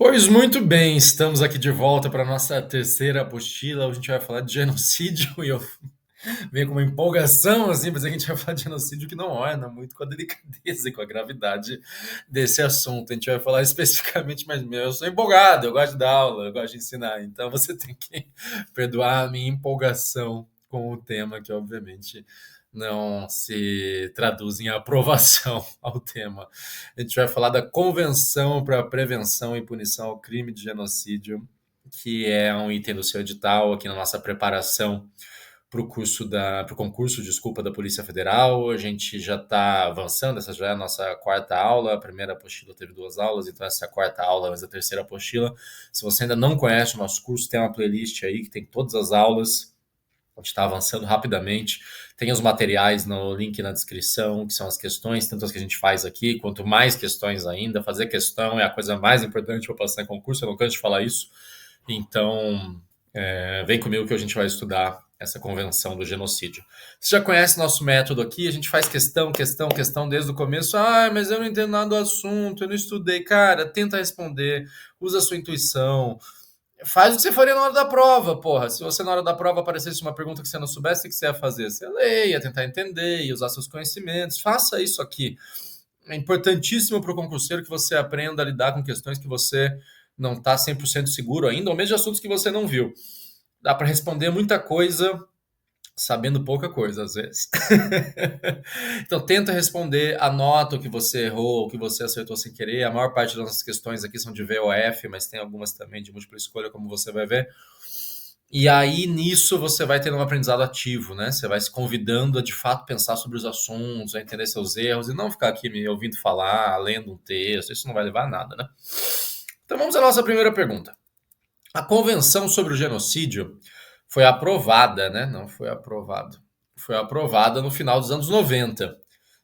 Pois muito bem, estamos aqui de volta para a nossa terceira apostila. Hoje a gente vai falar de genocídio e eu venho com uma empolgação, assim, mas a gente vai falar de genocídio que não orna muito com a delicadeza e com a gravidade desse assunto. A gente vai falar especificamente, mas meu, eu sou empolgado, eu gosto de dar aula, eu gosto de ensinar, então você tem que perdoar a minha empolgação com o tema, que obviamente não se traduz em aprovação ao tema. A gente vai falar da Convenção para a Prevenção e Punição ao Crime de Genocídio, que é um item do seu edital aqui na nossa preparação para o concurso, desculpa, da Polícia Federal. A gente já está avançando, essa já é a nossa quarta aula. A primeira apostila teve 2 aulas, então essa é a quarta aula, mas a terceira apostila. Se você ainda não conhece o nosso curso, tem uma playlist aí que tem todas as aulas. A gente está avançando rapidamente. Tem os materiais no link na descrição, que são as questões, tanto as que a gente faz aqui, quanto mais questões ainda. Fazer questão é a coisa mais importante para passar em concurso, eu não canso de falar isso. Então, vem comigo que a gente vai estudar essa convenção do genocídio. Você já conhece nosso método aqui? A gente faz questão, questão, questão desde o começo. Ah, mas eu não entendo nada do assunto, eu não estudei. Cara, tenta responder, usa a sua intuição. Faz o que você faria na hora da prova, porra. Se você na hora da prova aparecesse uma pergunta que você não soubesse, o que você ia fazer? Você ia tentar entender, ia usar seus conhecimentos. Faça isso aqui. É importantíssimo para o concurseiro que você aprenda a lidar com questões que você não está 100% seguro ainda, ou mesmo de assuntos que você não viu. Dá para responder muita coisa sabendo pouca coisa, às vezes. Então, tenta responder, anota o que você errou, o que você acertou sem querer. A maior parte das nossas questões aqui são de VOF, mas tem algumas também de múltipla escolha, como você vai ver. E aí, nisso, você vai ter um aprendizado ativo, né? Você vai se convidando a, de fato, pensar sobre os assuntos, a entender seus erros, e não ficar aqui me ouvindo falar, lendo um texto. Isso não vai levar a nada, né? Então, vamos à nossa primeira pergunta. A Convenção sobre o Genocídio foi aprovada, né? Não foi aprovado. Foi aprovada no final dos anos 90,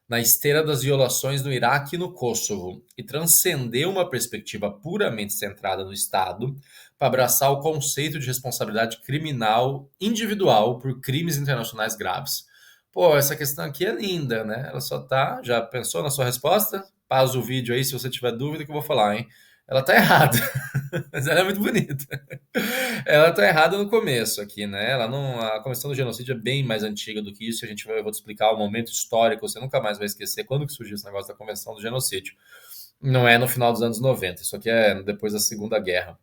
na esteira das violações no Iraque e no Kosovo, e transcendeu uma perspectiva puramente centrada no Estado para abraçar o conceito de responsabilidade criminal individual por crimes internacionais graves. Pô, essa questão aqui é linda, né? Ela só tá. Já pensou na sua resposta? Pausa o vídeo aí se você tiver dúvida que eu vou falar, hein? Ela tá errada, mas ela é muito bonita. Ela tá errada no começo aqui, né? Ela não, a Convenção do Genocídio é bem mais antiga do que isso. Eu vou te explicar o momento histórico. Você nunca mais vai esquecer quando que surgiu esse negócio da Convenção do Genocídio. Não é no final dos anos 90. Isso aqui é depois da Segunda Guerra.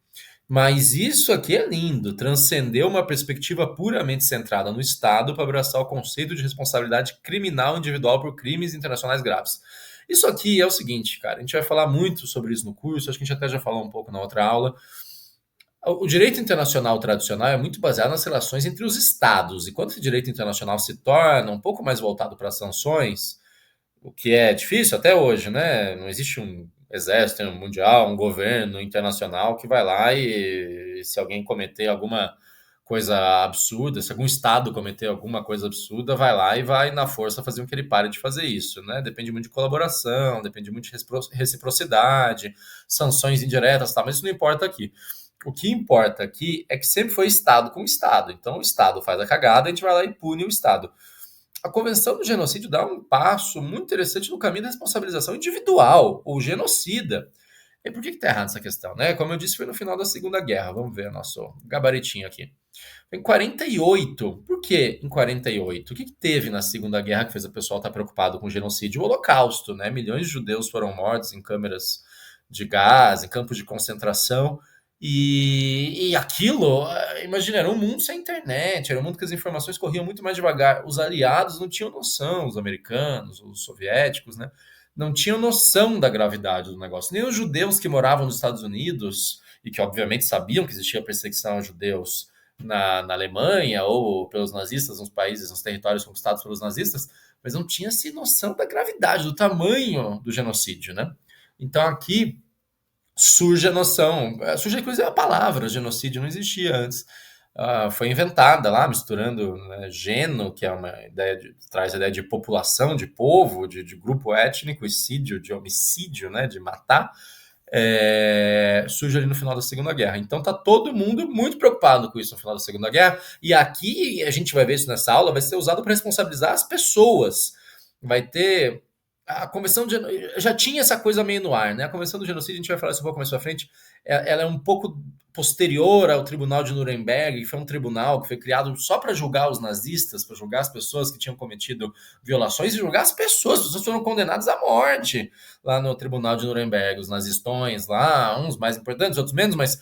Mas isso aqui é lindo. Transcendeu uma perspectiva puramente centrada no Estado para abraçar o conceito de responsabilidade criminal individual por crimes internacionais graves. Isso aqui é o seguinte, cara. A gente vai falar muito sobre isso no curso. Acho que a gente até já falou um pouco na outra aula. O direito internacional tradicional é muito baseado nas relações entre os estados, e quando esse direito internacional se torna um pouco mais voltado para as sanções, o que é difícil até hoje, né? Não existe um exército mundial, um governo internacional que vai lá e se alguém cometer alguma coisa absurda, se algum estado cometer alguma coisa absurda, vai lá e vai na força fazer com que ele pare de fazer isso, né? Depende muito de colaboração, depende muito de reciprocidade, sanções indiretas, tá? Mas isso não importa aqui. O que importa aqui é que sempre foi Estado com Estado. Então, o Estado faz a cagada, a gente vai lá e pune o Estado. A Convenção do Genocídio dá um passo muito interessante no caminho da responsabilização individual, ou genocida. E por que está errada essa questão? Né? Como eu disse, foi no final da Segunda Guerra. Vamos ver nosso gabaritinho aqui. Em 48. Por que em 48? O que teve na Segunda Guerra que fez o pessoal estar preocupado com o genocídio? O Holocausto. Né? Milhões de judeus foram mortos em câmeras de gás, em campos de concentração. E aquilo, imagina, era um mundo sem internet, era um mundo que as informações corriam muito mais devagar. Os aliados não tinham noção, os americanos, os soviéticos, né? Não tinham noção da gravidade do negócio. Nem os judeus que moravam nos Estados Unidos e que, obviamente, sabiam que existia perseguição aos judeus na Alemanha ou pelos nazistas nos países, nos territórios conquistados pelos nazistas, mas não tinha-se noção da gravidade, do tamanho do genocídio, né? Então, aqui surge a noção, surge inclusive a palavra genocídio, não existia antes. Foi inventada lá, misturando, né, geno, que é uma ideia traz a ideia de população, de povo, de grupo étnico, e sídio, de homicídio, né, de matar, surge ali no final da Segunda Guerra. Então tá todo mundo muito preocupado com isso no final da Segunda Guerra, e aqui a gente vai ver isso nessa aula, vai ser usado para responsabilizar as pessoas. Vai ter a convenção de já tinha essa coisa meio no ar, né? A convenção do genocídio, a gente vai falar isso um pouco mais pra frente, ela é um pouco posterior ao Tribunal de Nuremberg, que foi um tribunal que foi criado só para julgar os nazistas, para julgar as pessoas que tinham cometido violações e julgar as pessoas foram condenadas à morte lá no Tribunal de Nuremberg, os nazistões lá, uns mais importantes, outros menos, mas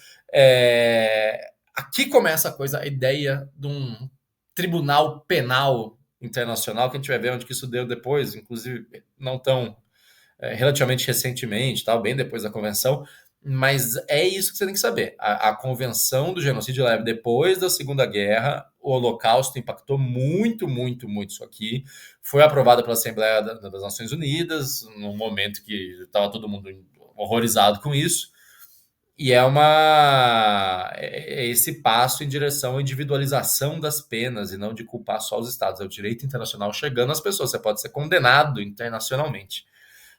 aqui começa a coisa, a ideia de um tribunal penal internacional, que a gente vai ver onde que isso deu depois, inclusive não tão relativamente recentemente, tal, bem depois da convenção, mas é isso que você tem que saber. A convenção do genocídio é depois da Segunda Guerra, o Holocausto impactou muito, muito, muito isso aqui. Foi aprovada pela Assembleia das Nações Unidas, num momento que estava todo mundo horrorizado com isso. E é esse passo em direção à individualização das penas e não de culpar só os estados. É o direito internacional chegando às pessoas. Você pode ser condenado internacionalmente.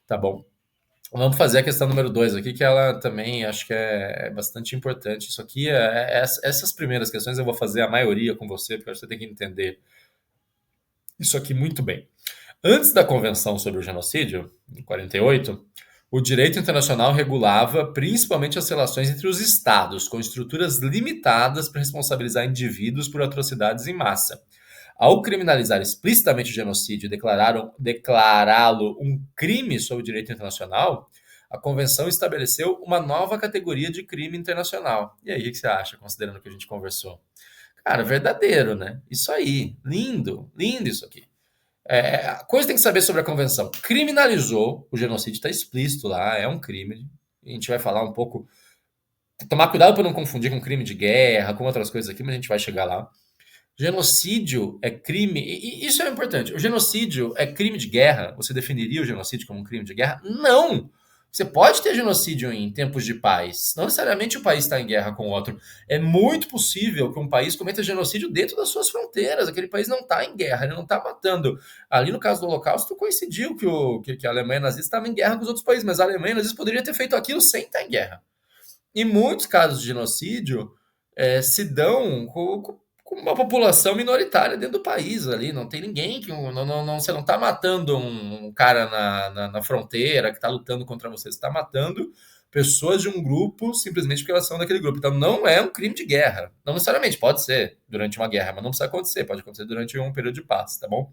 Tá bom. Vamos fazer a questão número 2 aqui, que ela também acho que é bastante importante. Isso aqui, essas primeiras questões eu vou fazer a maioria com você, porque você tem que entender isso aqui muito bem. Antes da Convenção sobre o Genocídio, em 48, o direito internacional regulava principalmente as relações entre os estados, com estruturas limitadas para responsabilizar indivíduos por atrocidades em massa. Ao criminalizar explicitamente o genocídio e declará-lo um crime sob o direito internacional, a Convenção estabeleceu uma nova categoria de crime internacional. E aí, o que você acha, considerando o que a gente conversou? Cara, verdadeiro, né? Isso aí. Lindo, lindo isso aqui. A coisa tem que saber sobre a convenção. Criminalizou, o genocídio está explícito lá, é um crime. A gente vai falar um pouco. Tomar cuidado para não confundir com crime de guerra, com outras coisas aqui, mas a gente vai chegar lá. Genocídio é crime. E isso é importante. O genocídio é crime de guerra? Você definiria o genocídio como um crime de guerra? Não! Você pode ter genocídio em tempos de paz. Não necessariamente o país está em guerra com o outro. É muito possível que um país cometa genocídio dentro das suas fronteiras. Aquele país não está em guerra, ele não está matando. Ali no caso do Holocausto, coincidiu que a Alemanha nazista estava em guerra com os outros países, mas a Alemanha nazista poderia ter feito aquilo sem estar em guerra. E muitos casos de genocídio se dão com uma população minoritária dentro do país ali. Não tem ninguém que. Você não está matando um cara na fronteira que está lutando contra você. Você está matando pessoas de um grupo simplesmente porque elas são daquele grupo. Então não é um crime de guerra. Não necessariamente, pode ser durante uma guerra, mas não precisa acontecer. Pode acontecer durante um período de paz, tá bom?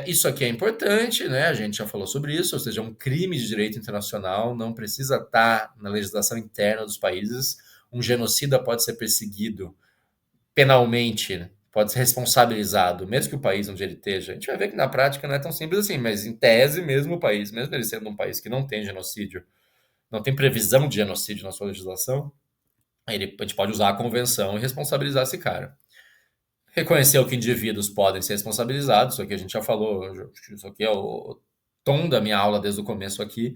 Isso aqui é importante, né? A gente já falou sobre isso, ou seja, é um crime de direito internacional, não precisa estar na legislação interna dos países. Um genocida pode ser perseguido penalmente, né? Pode ser responsabilizado, mesmo que o país onde ele esteja. A gente vai ver que na prática não é tão simples assim, mas em tese, mesmo o país, mesmo ele sendo um país que não tem genocídio, não tem previsão de genocídio na sua legislação, a gente pode usar a convenção e responsabilizar esse cara. Reconheceu que indivíduos podem ser responsabilizados, isso aqui a gente já falou, isso aqui é o tom da minha aula desde o começo aqui.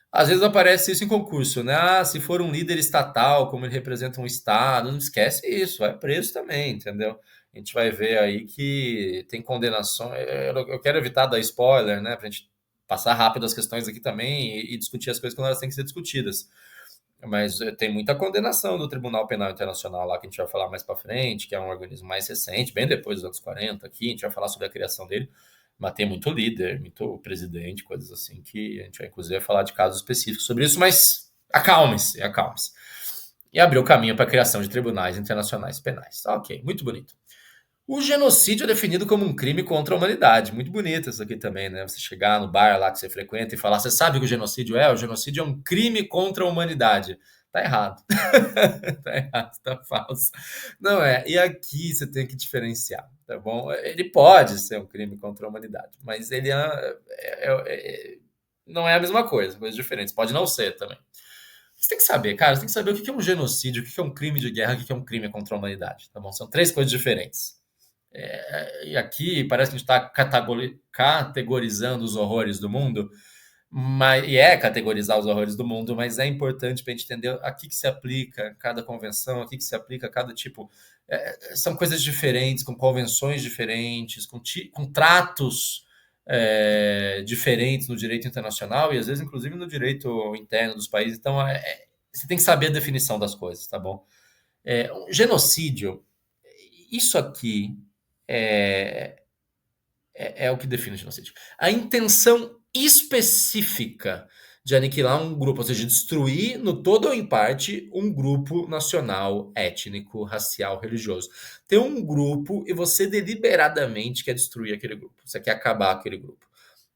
Às vezes aparece isso em concurso, né? Ah, se for um líder estatal, como ele representa um estado, não esquece isso, vai preso também, entendeu? A gente vai ver aí que tem condenações. Eu quero evitar dar spoiler, né? Pra gente passar rápido as questões aqui também e discutir as coisas quando elas têm que ser discutidas. Mas tem muita condenação do Tribunal Penal Internacional lá, que a gente vai falar mais para frente, que é um organismo mais recente, bem depois dos anos 40 aqui, a gente vai falar sobre a criação dele, mas tem muito líder, muito presidente, coisas assim, que a gente vai inclusive falar de casos específicos sobre isso, mas acalme-se, acalme-se. E abriu caminho para a criação de tribunais internacionais penais. Ok, muito bonito. O genocídio é definido como um crime contra a humanidade. Muito bonito isso aqui também, né? Você chegar no bar lá que você frequenta e falar: você sabe o que o genocídio é? O genocídio é um crime contra a humanidade. Tá errado. Tá errado, tá falso. Não é. E aqui você tem que diferenciar, tá bom? Ele pode ser um crime contra a humanidade, mas ele não é a mesma coisa, coisas diferentes. Pode não ser também. Você tem que saber, cara, você tem que saber o que é um genocídio, o que é um crime de guerra, o que é um crime contra a humanidade, tá bom? São três coisas diferentes. E aqui parece que a gente está categorizando os horrores do mundo, e é categorizar os horrores do mundo, mas é importante para a gente entender a que se aplica cada convenção, a que se aplica cada tipo. São coisas diferentes, com convenções diferentes, com tratos diferentes no direito internacional e às vezes, inclusive, no direito interno dos países. Então, você tem que saber a definição das coisas, tá bom? Um genocídio, isso aqui é, é o que define o genocídio. A intenção específica de aniquilar um grupo, ou seja, destruir no todo ou em parte um grupo nacional, étnico, racial, religioso. Tem um grupo e você deliberadamente quer destruir aquele grupo, você quer acabar com aquele grupo.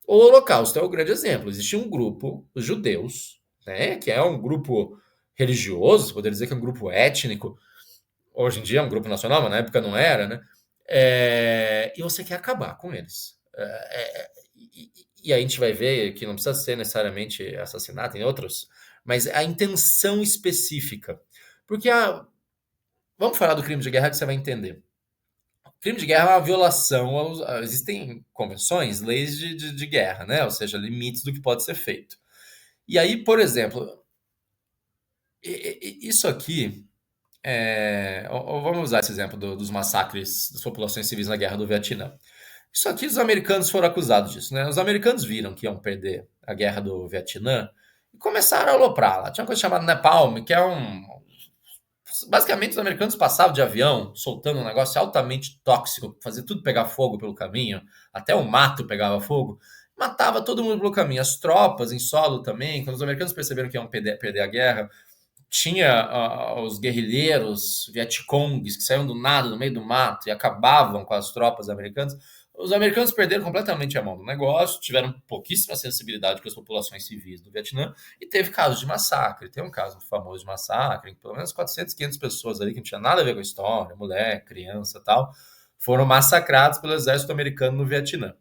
O Holocausto é o grande exemplo. Existe um grupo, os judeus, né, que é um grupo religioso, você poderia dizer que é um grupo étnico, hoje em dia é um grupo nacional, mas na época não era, né? E você quer acabar com eles. E aí a gente vai ver que não precisa ser necessariamente assassinato, tem outros, mas a intenção específica. Porque vamos falar do crime de guerra que você vai entender. O crime de guerra é uma violação, existem convenções, leis de guerra, né? Ou seja, limites do que pode ser feito. E aí, por exemplo, isso aqui vamos usar esse exemplo dos massacres das populações civis na Guerra do Vietnã. Isso aqui os americanos foram acusados disso, né? Os americanos viram que iam perder a Guerra do Vietnã e começaram a aloprar lá. Tinha uma coisa chamada napalm, que é basicamente os americanos passavam de avião soltando um negócio altamente tóxico, fazia tudo pegar fogo pelo caminho, até o mato pegava fogo, matava todo mundo pelo caminho. As tropas em solo também, quando os americanos perceberam que iam perder a guerra, tinha os guerrilheiros vietcongues que saíam do nada, no meio do mato, e acabavam com as tropas americanas. Os americanos perderam completamente a mão do negócio, tiveram pouquíssima sensibilidade com as populações civis do Vietnã, e teve casos de massacre. Tem um caso famoso de massacre, em que pelo menos 400, 500 pessoas ali, que não tinha nada a ver com a história, mulher, criança e tal, foram massacrados pelo exército americano no Vietnã.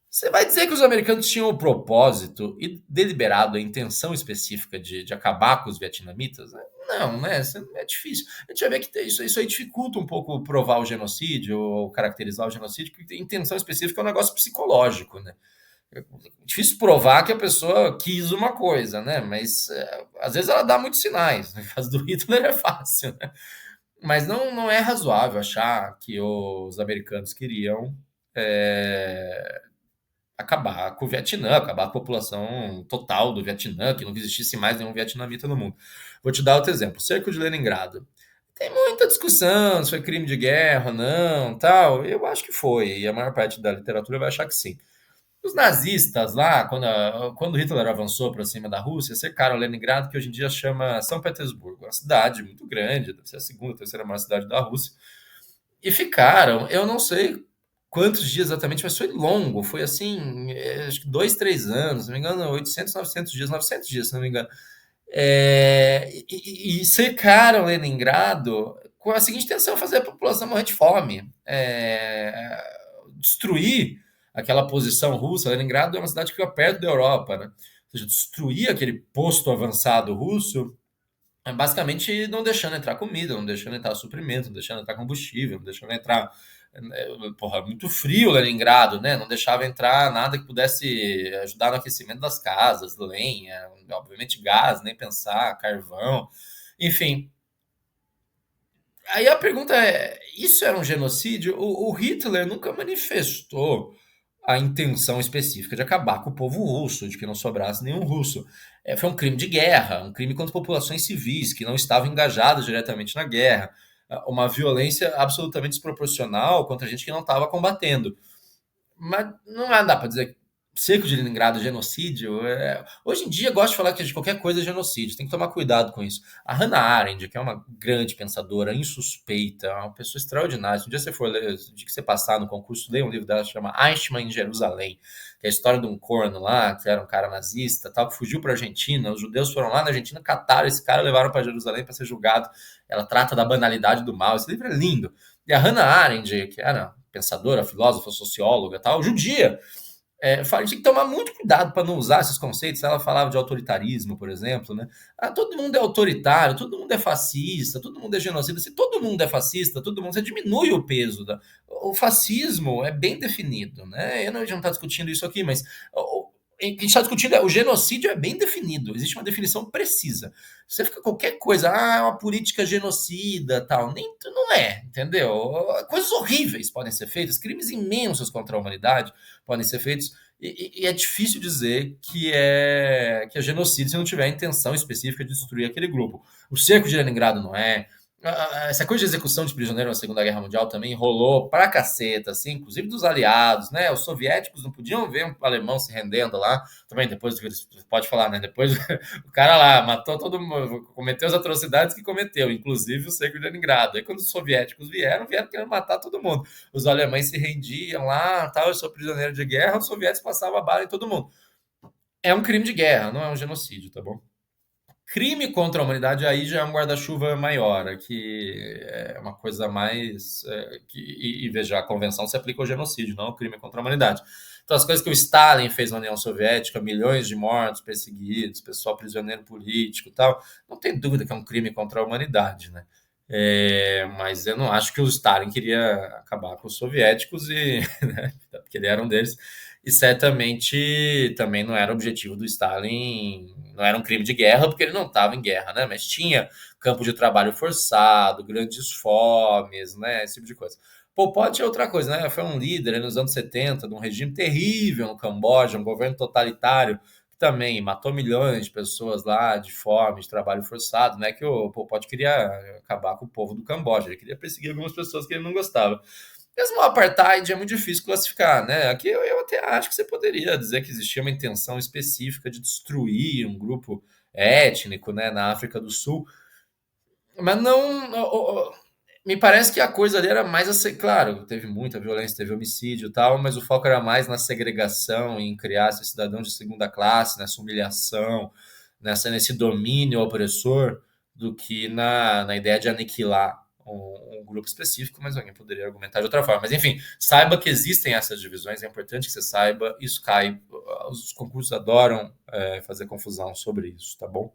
Você vai dizer que os americanos tinham o propósito e deliberado, a intenção específica de acabar com os vietnamitas? Não, né? É difícil. A gente vai ver que isso aí dificulta um pouco provar o genocídio ou caracterizar o genocídio, porque a intenção específica é um negócio psicológico, né? É difícil provar que a pessoa quis uma coisa, né? Mas às vezes ela dá muitos sinais. No caso do Hitler é fácil, né? Mas não é razoável achar que os americanos queriam é, acabar com o Vietnã, acabar com a população total do Vietnã, que não existisse mais nenhum vietnamita no mundo. Vou te dar outro exemplo: o cerco de Leningrado. Tem muita discussão se foi crime de guerra ou não, tal. Eu acho que foi, e a maior parte da literatura vai achar que sim. Os nazistas lá, quando Hitler avançou para cima da Rússia, cercaram Leningrado, que hoje em dia chama São Petersburgo, uma cidade muito grande, deve ser a segunda, terceira maior cidade da Rússia. E ficaram, eu não sei quantos dias exatamente, mas foi longo, foi assim, acho que 2, 3 anos, se não me engano, 800, 900 dias, se não me engano. E cercaram Leningrado com a seguinte intenção: fazer a população morrer de fome, destruir aquela posição russa. Leningrado é uma cidade que fica perto da Europa, né? Ou seja, destruir aquele posto avançado russo, basicamente não deixando entrar comida, não deixando entrar suprimento, não deixando entrar combustível, não deixando entrar. Porra, muito frio Leningrado, né? Não deixava entrar nada que pudesse ajudar no aquecimento das casas, lenha, obviamente gás, nem pensar, carvão, enfim. Aí a pergunta é: isso era um genocídio? O Hitler nunca manifestou a intenção específica de acabar com o povo russo, de que não sobrasse nenhum russo. Foi um crime de guerra, um crime contra populações civis que não estavam engajadas diretamente na guerra, uma violência absolutamente desproporcional contra gente que não estava combatendo. Mas não dá para dizer cerco de Leningrado, genocídio. Hoje em dia, gosto de falar que de qualquer coisa é genocídio, tem que tomar cuidado com isso. A Hannah Arendt, que é uma grande pensadora, insuspeita, uma pessoa extraordinária. Se um dia você for ler, se um dia que você passar no concurso, leia um livro dela que chama Eichmann em Jerusalém, que é a história de um corno lá, que era um cara nazista, tal, que fugiu para a Argentina. Os judeus foram lá na Argentina, cataram esse cara, levaram para Jerusalém para ser julgado. Ela trata da banalidade do mal. Esse livro é lindo. E a Hannah Arendt, que era pensadora, filósofa, socióloga, tal, judia, a gente tem que tomar muito cuidado para não usar esses conceitos. Ela falava de autoritarismo, por exemplo, né? Todo mundo é autoritário, todo mundo é fascista, todo mundo é genocida. Se todo mundo é fascista, todo mundo, você diminui o peso. O fascismo é bem definido, né? A gente não está discutindo isso aqui, mas a gente está discutindo o genocídio é bem definido, existe uma definição precisa. Você fica qualquer coisa, é uma política genocida, tal, nem não é, entendeu? Coisas horríveis podem ser feitas, crimes imensos contra a humanidade podem ser feitos, e é difícil dizer que é genocídio se não tiver a intenção específica de destruir aquele grupo. O cerco de Leningrado não é, Essa coisa de execução de prisioneiro na Segunda Guerra Mundial também rolou pra caceta, assim, inclusive dos aliados, né? Os soviéticos não podiam ver um alemão se rendendo lá. Também depois que eles pode falar, né? Depois o cara lá matou todo mundo, cometeu as atrocidades que cometeu, inclusive o cerco de Leningrado. Aí quando os soviéticos vieram querendo matar todo mundo. Os alemães se rendiam lá, tal, eu sou prisioneiro de guerra, os soviéticos passavam a bala em todo mundo. É um crime de guerra, não é um genocídio, tá bom? Crime contra a humanidade aí já é um guarda-chuva maior, que é uma coisa mais. Veja, a convenção se aplica ao genocídio, não ao crime contra a humanidade. Então, as coisas que o Stalin fez na União Soviética, milhões de mortos, perseguidos, pessoal prisioneiro político e tal, não tem dúvida que é um crime contra a humanidade, né? Mas eu não acho que o Stalin queria acabar com os soviéticos, né, porque ele era um deles, e certamente também não era o objetivo do Stalin, não era um crime de guerra, porque ele não estava em guerra, né? Mas tinha campo de trabalho forçado, grandes fomes, né? Esse tipo de coisa. Pol Pot é outra coisa, né? Foi um líder nos anos 70 de um regime terrível no Camboja, um governo totalitário, que também matou milhões de pessoas lá de fome, de trabalho forçado, né? Que o Pol Pot queria acabar com o povo do Camboja, ele queria perseguir algumas pessoas que ele não gostava. Mesmo o apartheid é muito difícil classificar, né? Aqui eu até acho que você poderia dizer que existia uma intenção específica de destruir um grupo étnico, né, na África do Sul, mas não. Me parece que a coisa ali era mais. Claro, teve muita violência, teve homicídio e tal, mas o foco era mais na segregação, em criar esses cidadãos de segunda classe, nessa humilhação, nesse domínio opressor, do que na ideia de aniquilar um grupo específico, mas alguém poderia argumentar de outra forma. Mas enfim, saiba que existem essas divisões, é importante que você saiba, isso cai. Os concursos adoram fazer confusão sobre isso, tá bom?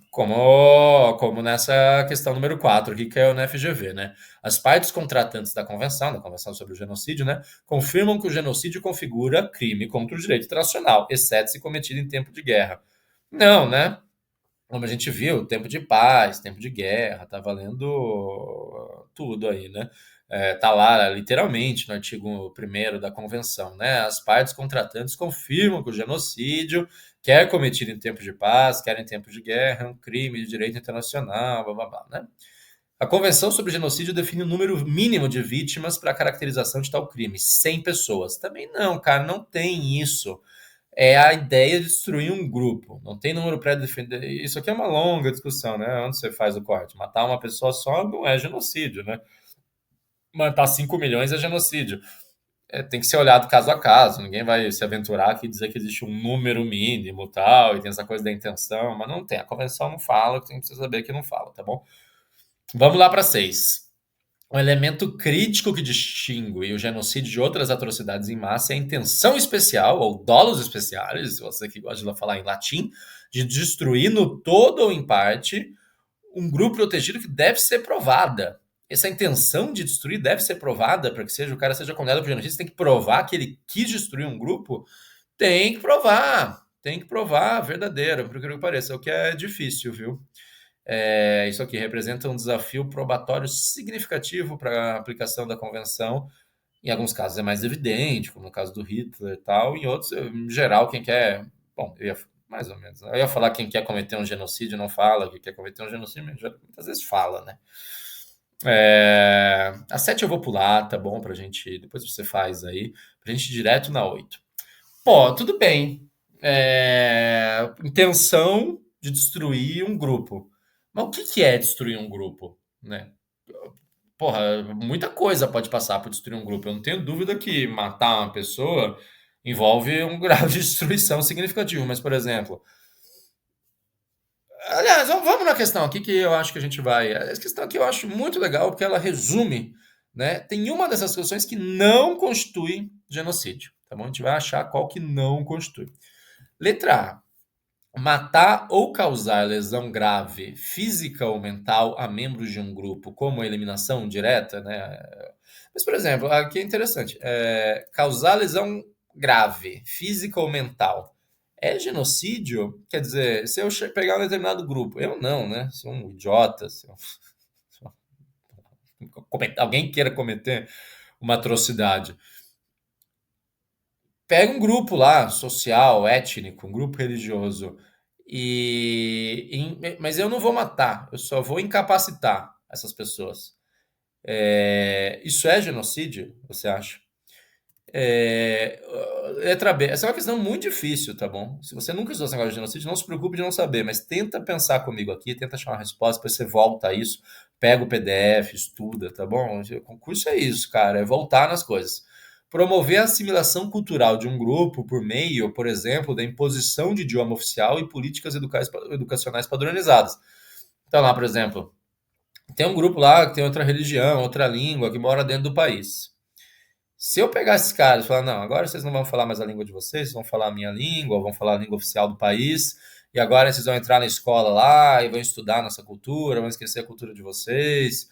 Como nessa questão número 4 aqui, que é o NFGV, né? As partes contratantes da Convenção sobre o Genocídio, né, confirmam que o genocídio configura crime contra o direito internacional, exceto se cometido em tempo de guerra. Não, né? Como a gente viu, tempo de paz, tempo de guerra, tá valendo tudo aí, né? Tá lá literalmente no artigo 1º da convenção, né? As partes contratantes confirmam que o genocídio, quer cometido em tempo de paz, quer em tempo de guerra, é um crime de direito internacional, blá blá blá, né? A Convenção sobre o Genocídio define o número mínimo de vítimas para a caracterização de tal crime, 100 pessoas. Também não, cara, não tem isso. É a ideia de destruir um grupo. Não tem número pré-definido. Isso aqui é uma longa discussão, né? Onde você faz o corte? Matar uma pessoa só não é genocídio, né? Matar 5 milhões é genocídio. Tem que ser olhado caso a caso. Ninguém vai se aventurar aqui e dizer que existe um número mínimo tal, e tem essa coisa da intenção, mas não tem. A convenção não fala, tem que saber que não fala, tá bom? Vamos lá para 6. Um elemento crítico que distingue o genocídio de outras atrocidades em massa é a intenção especial, ou dolos especiais, você que gosta de falar em latim, de destruir no todo ou em parte um grupo protegido que deve ser provada. Essa intenção de destruir deve ser provada para que o cara seja condenado por genocídio. Você tem que provar que ele quis destruir um grupo? Tem que provar verdadeiro, por que pareça, o que é difícil, viu? Isso aqui representa um desafio probatório significativo para a aplicação da convenção. Em alguns casos é mais evidente, como no caso do Hitler e tal. Em outros, em geral, quem quer. Bom, mais ou menos. Eu ia falar quem quer cometer um genocídio não fala, quem quer cometer um genocídio muitas vezes fala, né? A 7 eu vou pular, tá bom? Pra gente. Depois você faz aí, pra gente ir direto na 8. Pô, tudo bem. Intenção de destruir um grupo. Mas o que é destruir um grupo, né? Porra, muita coisa pode passar por destruir um grupo. Eu não tenho dúvida que matar uma pessoa envolve um grau de destruição significativo. Mas, por exemplo, aliás, vamos na questão aqui que eu acho que a gente vai. Essa questão aqui eu acho muito legal porque ela resume, né? Tem uma dessas questões que não constitui genocídio, tá bom? A gente vai achar qual que não constitui. Letra A. Matar ou causar lesão grave, física ou mental, a membros de um grupo, como a eliminação direta, né? Mas, por exemplo, aqui é interessante. Causar lesão grave, física ou mental, é genocídio? Quer dizer, se eu pegar um determinado grupo, eu não, né? Se um idiota, alguém queira cometer uma atrocidade, pega um grupo lá, social, étnico, um grupo religioso, Mas eu não vou matar, eu só vou incapacitar essas pessoas. Isso é genocídio, você acha? É, letra B. Essa é uma questão muito difícil, tá bom? Se você nunca estudou esse negócio de genocídio, não se preocupe de não saber, mas tenta pensar comigo aqui, tenta achar uma resposta, depois você volta a isso, pega o PDF, estuda, tá bom? O concurso é isso, cara, é voltar nas coisas. Promover a assimilação cultural de um grupo por meio, por exemplo, da imposição de idioma oficial e políticas educacionais padronizadas. Então, lá, por exemplo, tem um grupo lá que tem outra religião, outra língua, que mora dentro do país. Se eu pegar esses caras e falar, não, agora vocês não vão falar mais a língua de vocês, vocês vão falar a minha língua, vão falar a língua oficial do país, e agora vocês vão entrar na escola lá e vão estudar nossa cultura, vão esquecer a cultura de vocês.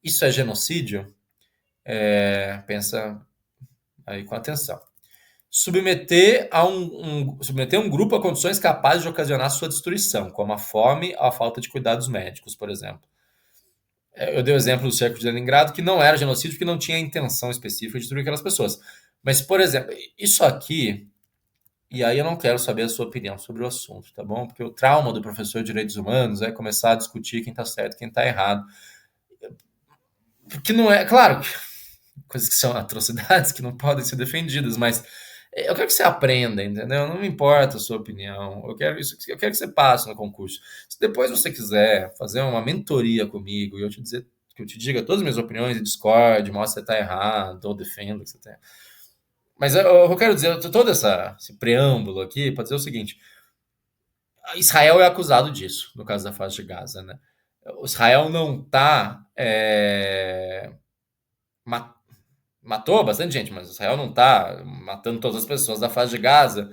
Isso é genocídio? Pensa aí com atenção. Submeter um grupo a condições capazes de ocasionar sua destruição, como a fome ou a falta de cuidados médicos, por exemplo. Eu dei o exemplo do cerco de Leningrado, que não era genocídio, porque não tinha a intenção específica de destruir aquelas pessoas. Mas, por exemplo, isso aqui, e aí eu não quero saber a sua opinião sobre o assunto, tá bom? Porque o trauma do professor de direitos humanos é começar a discutir quem está certo e quem está errado. Porque não é, claro, coisas que são atrocidades que não podem ser defendidas, mas eu quero que você aprenda, entendeu? Não me importa a sua opinião. Eu quero que você passe no concurso. Se depois você quiser fazer uma mentoria comigo e que eu te diga todas as minhas opiniões e discorde, mostre que você está errado, ou defenda que você está. Mas eu quero dizer, todo esse preâmbulo aqui para dizer o seguinte: Israel é acusado disso, no caso da faixa de Gaza, né? O Israel não está matou bastante gente, mas Israel não está matando todas as pessoas da faixa de Gaza.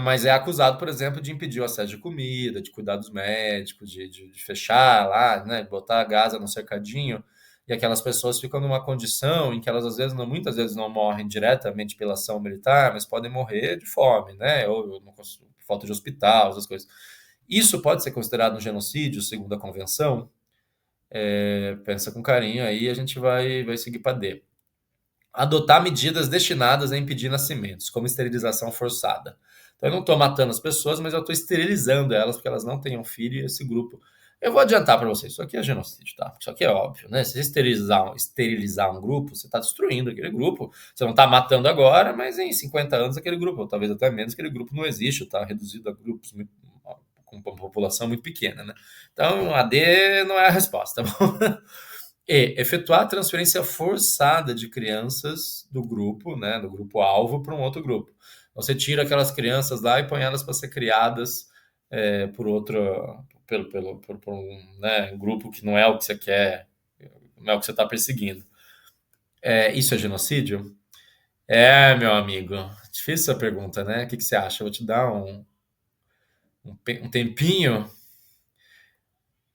Mas é acusado, por exemplo, de impedir o acesso de comida, de cuidados médicos, de fechar lá, né, botar a Gaza no cercadinho, e aquelas pessoas ficam numa condição em que elas, às vezes, muitas vezes não morrem diretamente pela ação militar, mas podem morrer de fome, né, ou falta de hospital, essas coisas. Isso pode ser considerado um genocídio, segundo a convenção? Pensa com carinho aí, a gente vai seguir para D. Adotar medidas destinadas a impedir nascimentos, como esterilização forçada. Então, eu não estou matando as pessoas, mas eu estou esterilizando elas porque elas não tenham filho e esse grupo. Eu vou adiantar para vocês, isso aqui é genocídio, tá? Isso aqui é óbvio, né? Se você esterilizar um grupo, você está destruindo aquele grupo. Você não está matando agora, mas em 50 anos aquele grupo, ou talvez até menos, aquele grupo não existe, está reduzido a grupos com uma população muito pequena, né? Então, a D não é a resposta, tá bom? E efetuar a transferência forçada de crianças do grupo, né, do grupo alvo, para um outro grupo. Você tira aquelas crianças lá e põe elas para ser criadas por outro, por um, né, um grupo que não é o que você quer, não é o que você está perseguindo. Isso é genocídio? Meu amigo. Difícil essa pergunta, né? O que você acha? Eu vou te dar um tempinho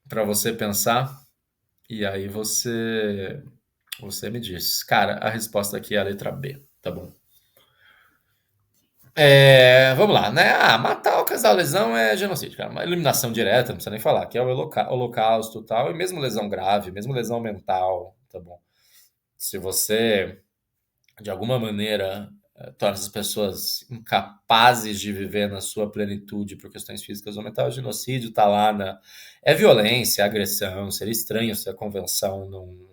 para você pensar e aí você me diz. Cara, a resposta aqui é a letra B, tá bom? Vamos lá, né? Matar ou causar lesão é genocídio, cara. Uma eliminação direta, não precisa nem falar, que é o holocausto e tal, e mesmo lesão grave, mesmo lesão mental, tá bom? Se você, de alguma maneira, torna essas pessoas incapazes de viver na sua plenitude por questões físicas ou mentais, o genocídio tá lá na. É violência, é agressão, seria estranho se a convenção não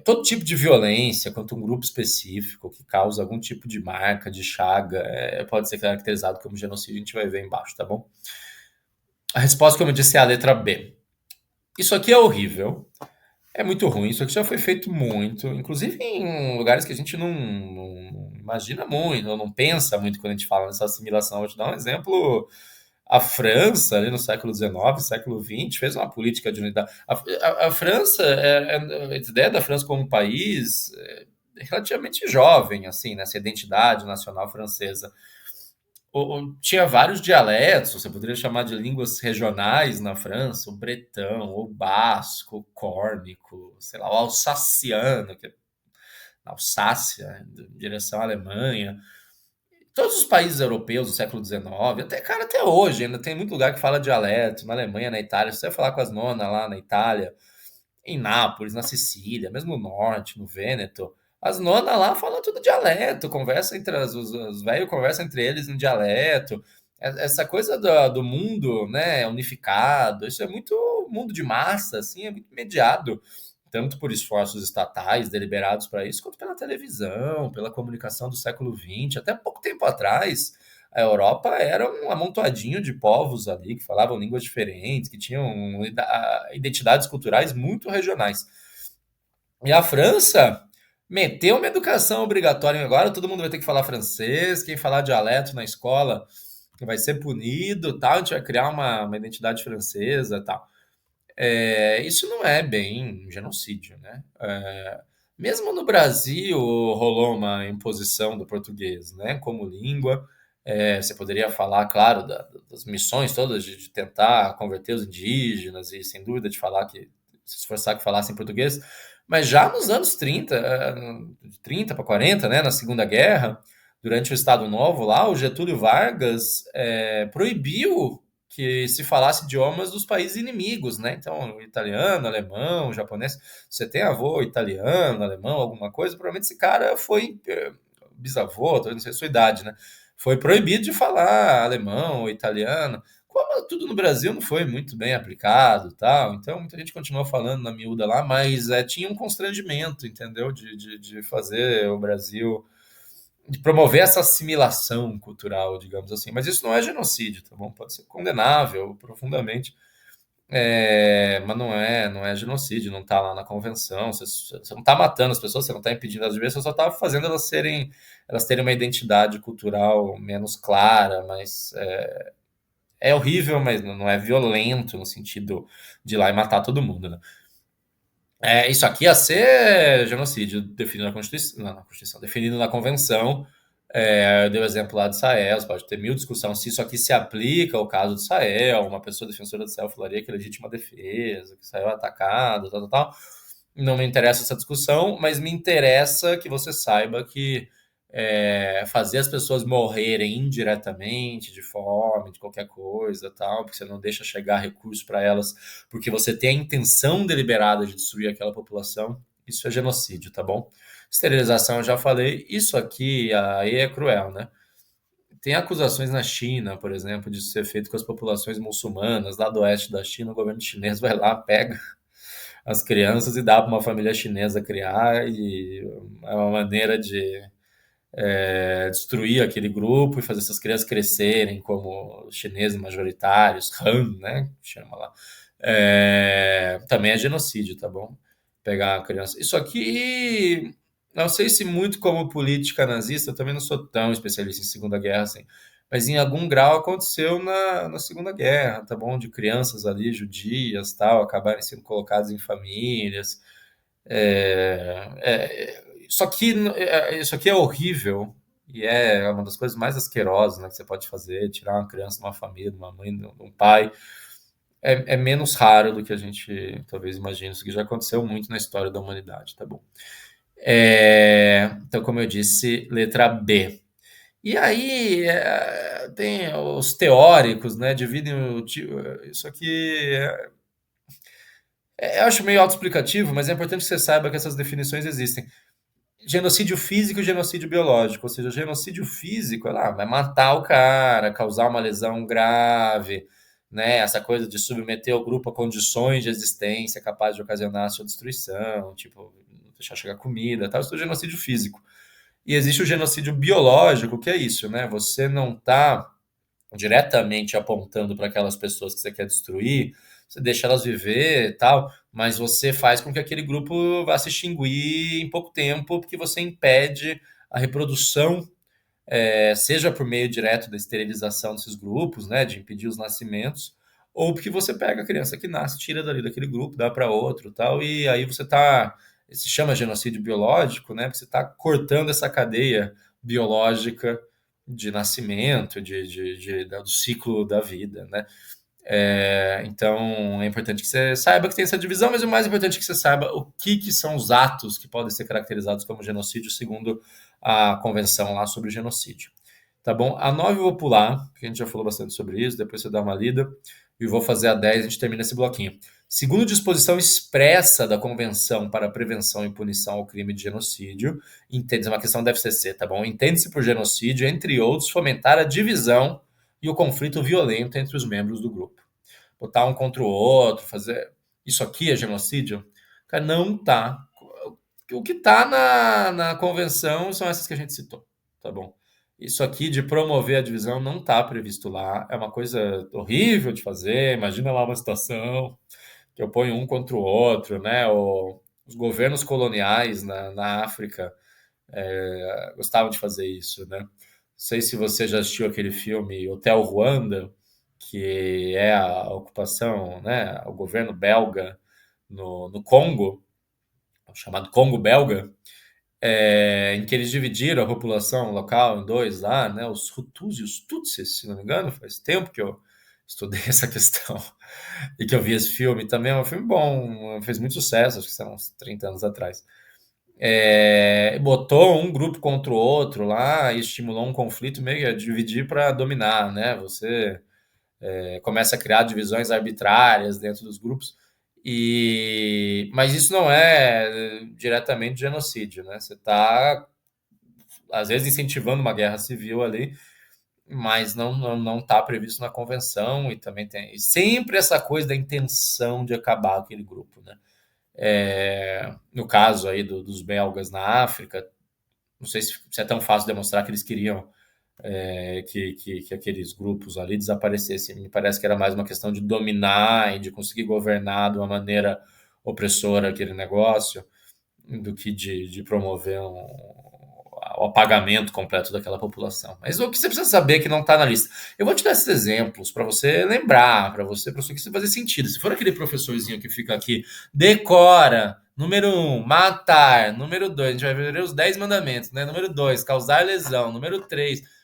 todo tipo de violência contra um grupo específico que causa algum tipo de marca, de chaga, pode ser caracterizado como genocídio, a gente vai ver embaixo, tá bom? A resposta, como eu disse, é a letra B. Isso aqui é horrível, é muito ruim, isso aqui já foi feito muito, inclusive em lugares que a gente não imagina muito, ou não pensa muito quando a gente fala nessa assimilação. Vou te dar um exemplo. A França, ali no século XIX, século XX, fez uma política de unidade. A França, a ideia da França como país relativamente jovem, assim, nessa identidade nacional francesa. Tinha vários dialetos, você poderia chamar de línguas regionais na França, o bretão, o basco, o córnico, sei lá, o alsaciano, que é na Alsácia, em direção à Alemanha. Todos os países europeus do século XIX, até hoje, ainda tem muito lugar que fala dialeto, na Alemanha, na Itália. Se você falar com as nonas lá na Itália, em Nápoles, na Sicília, mesmo no norte, no Vêneto, as nonas lá falam tudo dialeto, conversa entre os velhos conversam entre eles em dialeto. essa coisa do mundo, né, unificado, isso é muito mundo de massa, assim, é muito mediado, tanto por esforços estatais deliberados para isso, quanto pela televisão, pela comunicação do século XX. Até pouco tempo atrás, a Europa era um amontoadinho de povos ali que falavam línguas diferentes, que tinham identidades culturais muito regionais. E a França meteu uma educação obrigatória agora, todo mundo vai ter que falar francês, quem falar dialeto na escola vai ser punido, tal, a gente vai criar uma identidade francesa, tal. Isso não é bem um genocídio, né? Mesmo no Brasil rolou uma imposição do português, né, como língua. Você poderia falar, claro, das missões todas de tentar converter os indígenas e, sem dúvida, de falar que se esforçar que falassem português, mas já nos anos 30, de 30 para 40, né, na Segunda Guerra, durante o Estado Novo lá, o Getúlio Vargas proibiu que se falasse idiomas dos países inimigos, né? Então, italiano, alemão, japonês. Você tem avô italiano, alemão, alguma coisa, provavelmente esse cara foi bisavô, talvez não sei a sua idade, né? Foi proibido de falar alemão ou italiano. Como tudo no Brasil não foi muito bem aplicado, tal, então muita gente continuou falando na miúda lá, mas tinha um constrangimento, entendeu? De fazer o Brasil, de promover essa assimilação cultural, digamos assim. Mas isso não é genocídio, tá bom? Pode ser condenável profundamente, mas não é genocídio, não está lá na convenção. Você não está matando as pessoas, você não está impedindo elas de viver, você só está fazendo elas terem uma identidade cultural menos clara, mas é horrível, mas não é violento no sentido de ir lá e matar todo mundo, né? Isso aqui ia ser genocídio definido na Constituição, não, na Constituição, definido na Convenção. Eu dei o exemplo lá de Israel, você pode ter mil discussões se isso aqui se aplica ao caso de Israel, uma pessoa defensora de Israel falaria que é legítima defesa, que Israel é atacado, tal, tal, tal. Não me interessa essa discussão, mas me interessa que você saiba que fazer as pessoas morrerem indiretamente, de fome, de qualquer coisa, tal, porque você não deixa chegar recurso para elas, porque você tem a intenção deliberada de destruir aquela população, isso é genocídio, tá bom? Esterilização, eu já falei, isso aqui aí é cruel, né? Tem acusações na China, por exemplo, de ser feito com as populações muçulmanas lá do oeste da China, o governo chinês vai lá, pega as crianças e dá para uma família chinesa criar, e é uma maneira de destruir aquele grupo e fazer essas crianças crescerem como chineses majoritários, Han, né? Chama lá. Também é genocídio, tá bom? Pegar a criança. Isso aqui, não sei se muito como política nazista, eu também não sou tão especialista em Segunda Guerra assim, mas em algum grau aconteceu na Segunda Guerra, tá bom? De crianças ali, judias, tal, acabarem sendo colocadas em famílias. Isso aqui é horrível e é uma das coisas mais asquerosas, né, que você pode fazer, tirar uma criança de uma família, de uma mãe, de um pai. É menos raro do que a gente talvez imagine. Isso que já aconteceu muito na história da humanidade, tá bom? Então, como eu disse, letra B. E aí tem os teóricos, né, dividem isso aqui. Eu acho meio autoexplicativo, mas é importante que você saiba que essas definições existem. Genocídio físico e genocídio biológico. Ou seja, genocídio físico, vai matar o cara, causar uma lesão grave, né? Essa coisa de submeter o grupo a condições de existência capazes de ocasionar a sua destruição, tipo, não deixar chegar comida, tal. Isso é o genocídio físico. E existe o genocídio biológico, que é isso, né? Você não está diretamente apontando para aquelas pessoas que você quer destruir, você deixa elas viver e tal, mas você faz com que aquele grupo vá se extinguir em pouco tempo, porque você impede a reprodução, seja por meio direto da esterilização desses grupos, né, de impedir os nascimentos, ou porque você pega a criança que nasce, tira dali daquele grupo, dá para outro, tal, e aí você está, se chama genocídio biológico, né, porque você está cortando essa cadeia biológica de nascimento, do ciclo da vida, né? Então é importante que você saiba que tem essa divisão, mas o mais importante é que você saiba o que são os atos que podem ser caracterizados como genocídio, segundo a convenção lá sobre o genocídio. Tá bom? A 9 eu vou pular, porque a gente já falou bastante sobre isso, depois você dá uma lida, e vou fazer a 10 e a gente termina esse bloquinho. Segundo disposição expressa da Convenção para a Prevenção e Punição ao Crime de Genocídio, entende-se, é uma questão da FCC, tá bom? Entende-se por genocídio, entre outros, fomentar a divisão e o conflito violento entre os membros do grupo. Botar um contra o outro, fazer isso aqui é genocídio? Cara, não tá. O que tá na convenção são essas que a gente citou, tá bom? Isso aqui de promover a divisão não tá previsto lá. É uma coisa horrível de fazer. Imagina lá uma situação que eu ponho um contra o outro, né? Os governos coloniais na África gostavam de fazer isso, né? Não sei se você já assistiu aquele filme Hotel Ruanda, que é a ocupação, né? O governo belga no Congo, chamado Congo belga, em que eles dividiram a população local em dois lá, né? Os Hutus e os Tutsis, se não me engano. Faz tempo que eu estudei essa questão e que eu vi esse filme. Também é um filme bom, fez muito sucesso, acho que são uns 30 anos atrás. Botou um grupo contra o outro lá e estimulou um conflito meio que a dividir para dominar, né? Você começa a criar divisões arbitrárias dentro dos grupos. Mas isso não é diretamente genocídio, né? Você está, às vezes, incentivando uma guerra civil ali, mas não está previsto na convenção, e também tem e sempre essa coisa da intenção de acabar aquele grupo, né? No caso aí dos belgas na África, não sei se é tão fácil demonstrar que eles queriam que aqueles grupos ali desaparecessem. Me parece que era mais uma questão de dominar e de conseguir governar de uma maneira opressora aquele negócio, do que de promover o apagamento completo daquela população. Mas o que você precisa saber é que não está na lista. Eu vou te dar esses exemplos para você lembrar, para você que fazer sentido. Se for aquele professorzinho que fica aqui, decora, número 1, matar, número 2, a gente vai ver os 10 mandamentos, né? Número 2, causar lesão, número 3,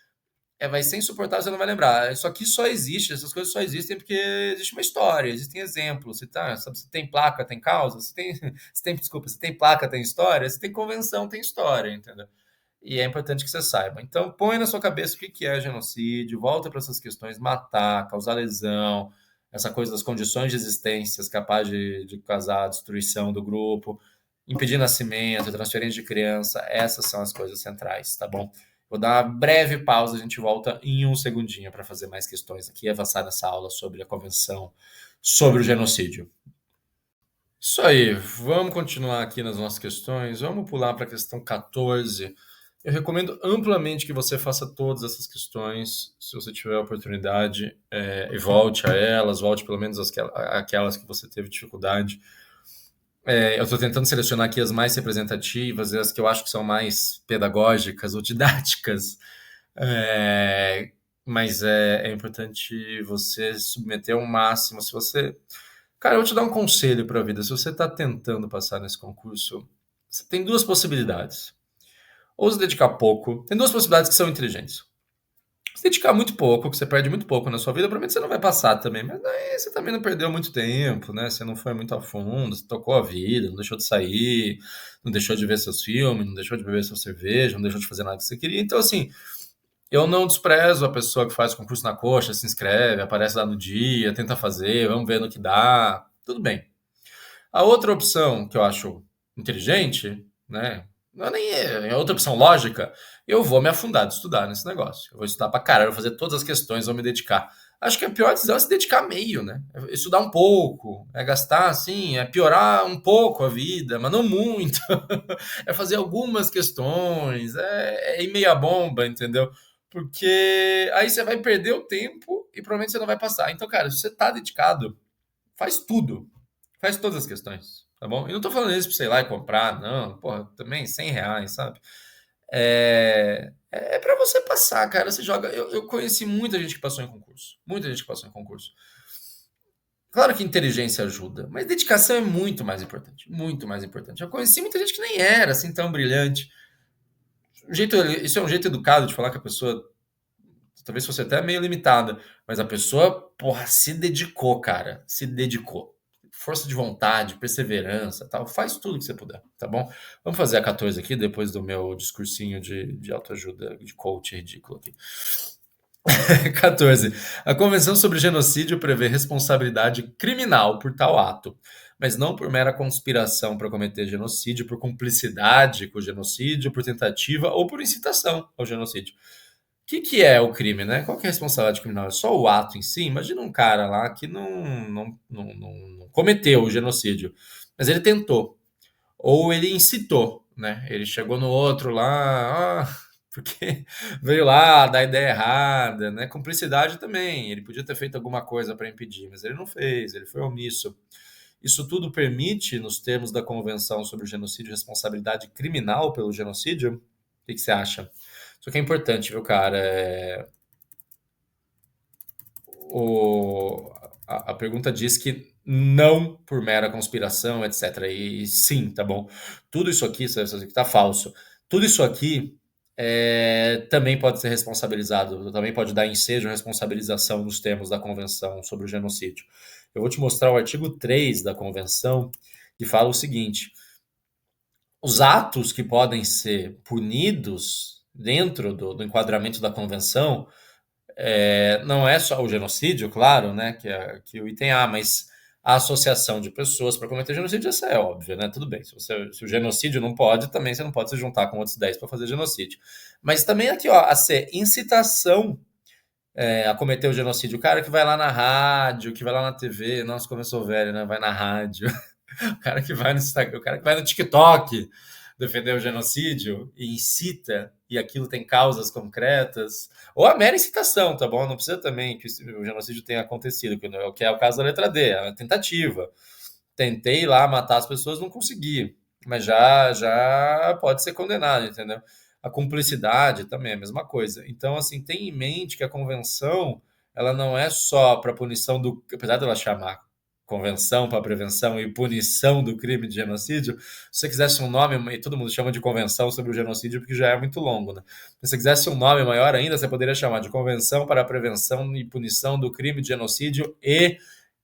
vai ser insuportável, você não vai lembrar. Isso aqui só existe, essas coisas só existem porque existe uma história, existem exemplos. Você, sabe, se tem placa, tem causa, se tem placa, tem história, se tem convenção, tem história, entendeu? E é importante que você saiba. Então, põe na sua cabeça o que é genocídio, volta para essas questões, matar, causar lesão, essa coisa das condições de existência capaz de causar a destruição do grupo, impedir nascimento, transferência de criança, essas são as coisas centrais, tá bom? Vou dar uma breve pausa, a gente volta em um segundinho para fazer mais questões aqui e avançar nessa aula sobre a convenção sobre o genocídio. Isso aí, vamos continuar aqui nas nossas questões, vamos pular para a questão 14. Eu recomendo amplamente que você faça todas essas questões, se você tiver a oportunidade, e volte a elas, volte pelo menos aquelas que você teve dificuldade. Eu estou tentando selecionar aqui as mais representativas e as que eu acho que são mais pedagógicas ou didáticas, é, mas é importante você submeter ao máximo. Se você. Cara, eu vou te dar um conselho para a vida. Se você está tentando passar nesse concurso, você tem duas possibilidades. Ou se dedicar pouco. Tem duas possibilidades que são inteligentes. Se dedicar muito pouco, que você perde muito pouco na sua vida, provavelmente você não vai passar também. Mas daí você também não perdeu muito tempo, né? Você não foi muito a fundo, você tocou a vida, não deixou de sair, não deixou de ver seus filmes, não deixou de beber sua cerveja, não deixou de fazer nada que você queria. Então, assim, eu não desprezo a pessoa que faz concurso na coxa, se inscreve, aparece lá no dia, tenta fazer, vamos ver no que dá. Tudo bem. A outra opção que eu acho inteligente, né? Não é nem é outra opção lógica. Eu vou me afundar de estudar nesse negócio. Eu vou estudar pra caralho, vou fazer todas as questões, vou me dedicar. Acho que a pior decisão é se dedicar meio, né? É estudar um pouco, é gastar assim, é piorar um pouco a vida, mas não muito. É fazer algumas questões, é ir meia bomba, entendeu? Porque aí você vai perder o tempo e provavelmente você não vai passar. Então, cara, se você tá dedicado, faz tudo. Faz todas as questões, tá bom? E não tô falando isso pra você ir lá e comprar, não. Porra, também R$ 100, sabe? É para você passar, cara. Você joga. Eu conheci muita gente que passou em concurso. Muita gente que passou em concurso. Claro que inteligência ajuda, mas dedicação é muito mais importante. Muito mais importante. Eu conheci muita gente que nem era assim tão brilhante. Isso é um jeito educado de falar que a pessoa talvez fosse até meio limitada, mas a pessoa, porra, se dedicou, cara. Se dedicou. Força de vontade, perseverança, tal. Faz tudo que você puder, tá bom? Vamos fazer a 14 aqui, depois do meu discursinho de autoajuda, de coach ridículo aqui. 14. A Convenção sobre Genocídio prevê responsabilidade criminal por tal ato, mas não por mera conspiração para cometer genocídio, por cumplicidade com o genocídio, por tentativa ou por incitação ao genocídio. que é o crime, né? Qual que é a responsabilidade criminal? É só o ato em si? Imagina um cara lá que não cometeu o genocídio, mas ele tentou, ou ele incitou, né? Ele chegou no outro lá, porque veio lá dar ideia errada, né? Cumplicidade também. Ele podia ter feito alguma coisa para impedir, mas ele não fez, ele foi omisso. Isso tudo permite, nos termos da Convenção sobre o Genocídio e Responsabilidade Criminal pelo Genocídio? O que você acha? Isso aqui é importante, viu, cara? O, a pergunta diz que não por mera conspiração, etc. E sim, tá bom? Tudo isso aqui, isso aqui tá falso. Tudo isso aqui também pode ser responsabilizado, também pode dar ensejo à responsabilização nos termos da Convenção sobre o Genocídio. Eu vou te mostrar o artigo 3 da Convenção, que fala o seguinte: os atos que podem ser punidos dentro do enquadramento da Convenção não é só o genocídio, claro, né, que o item A, mas a associação de pessoas para cometer genocídio, essa é óbvia, né? Tudo bem. Se o genocídio não pode, também você não pode se juntar com outros 10 para fazer genocídio. Mas também aqui, ó, a C, incitação a cometer o genocídio. O cara que vai lá na rádio, que vai lá na TV, nossa, como eu sou velho, né? Vai na rádio. O cara que vai no Instagram, o cara que vai no TikTok defender o genocídio e incita, e aquilo tem causas concretas, ou a mera incitação, tá bom? Não precisa também que o genocídio tenha acontecido, que é o caso da letra D, a tentativa. Tentei lá matar as pessoas, não consegui, mas já pode ser condenado, entendeu? A cumplicidade também é a mesma coisa. Então, assim, tem em mente que a convenção, ela não é só para punição do, apesar dela chamar Convenção para Prevenção e Punição do Crime de Genocídio, se você quisesse um nome, e todo mundo chama de Convenção sobre o Genocídio porque já é muito longo, né? Se você quisesse um nome maior ainda, você poderia chamar de Convenção para a Prevenção e Punição do Crime de Genocídio e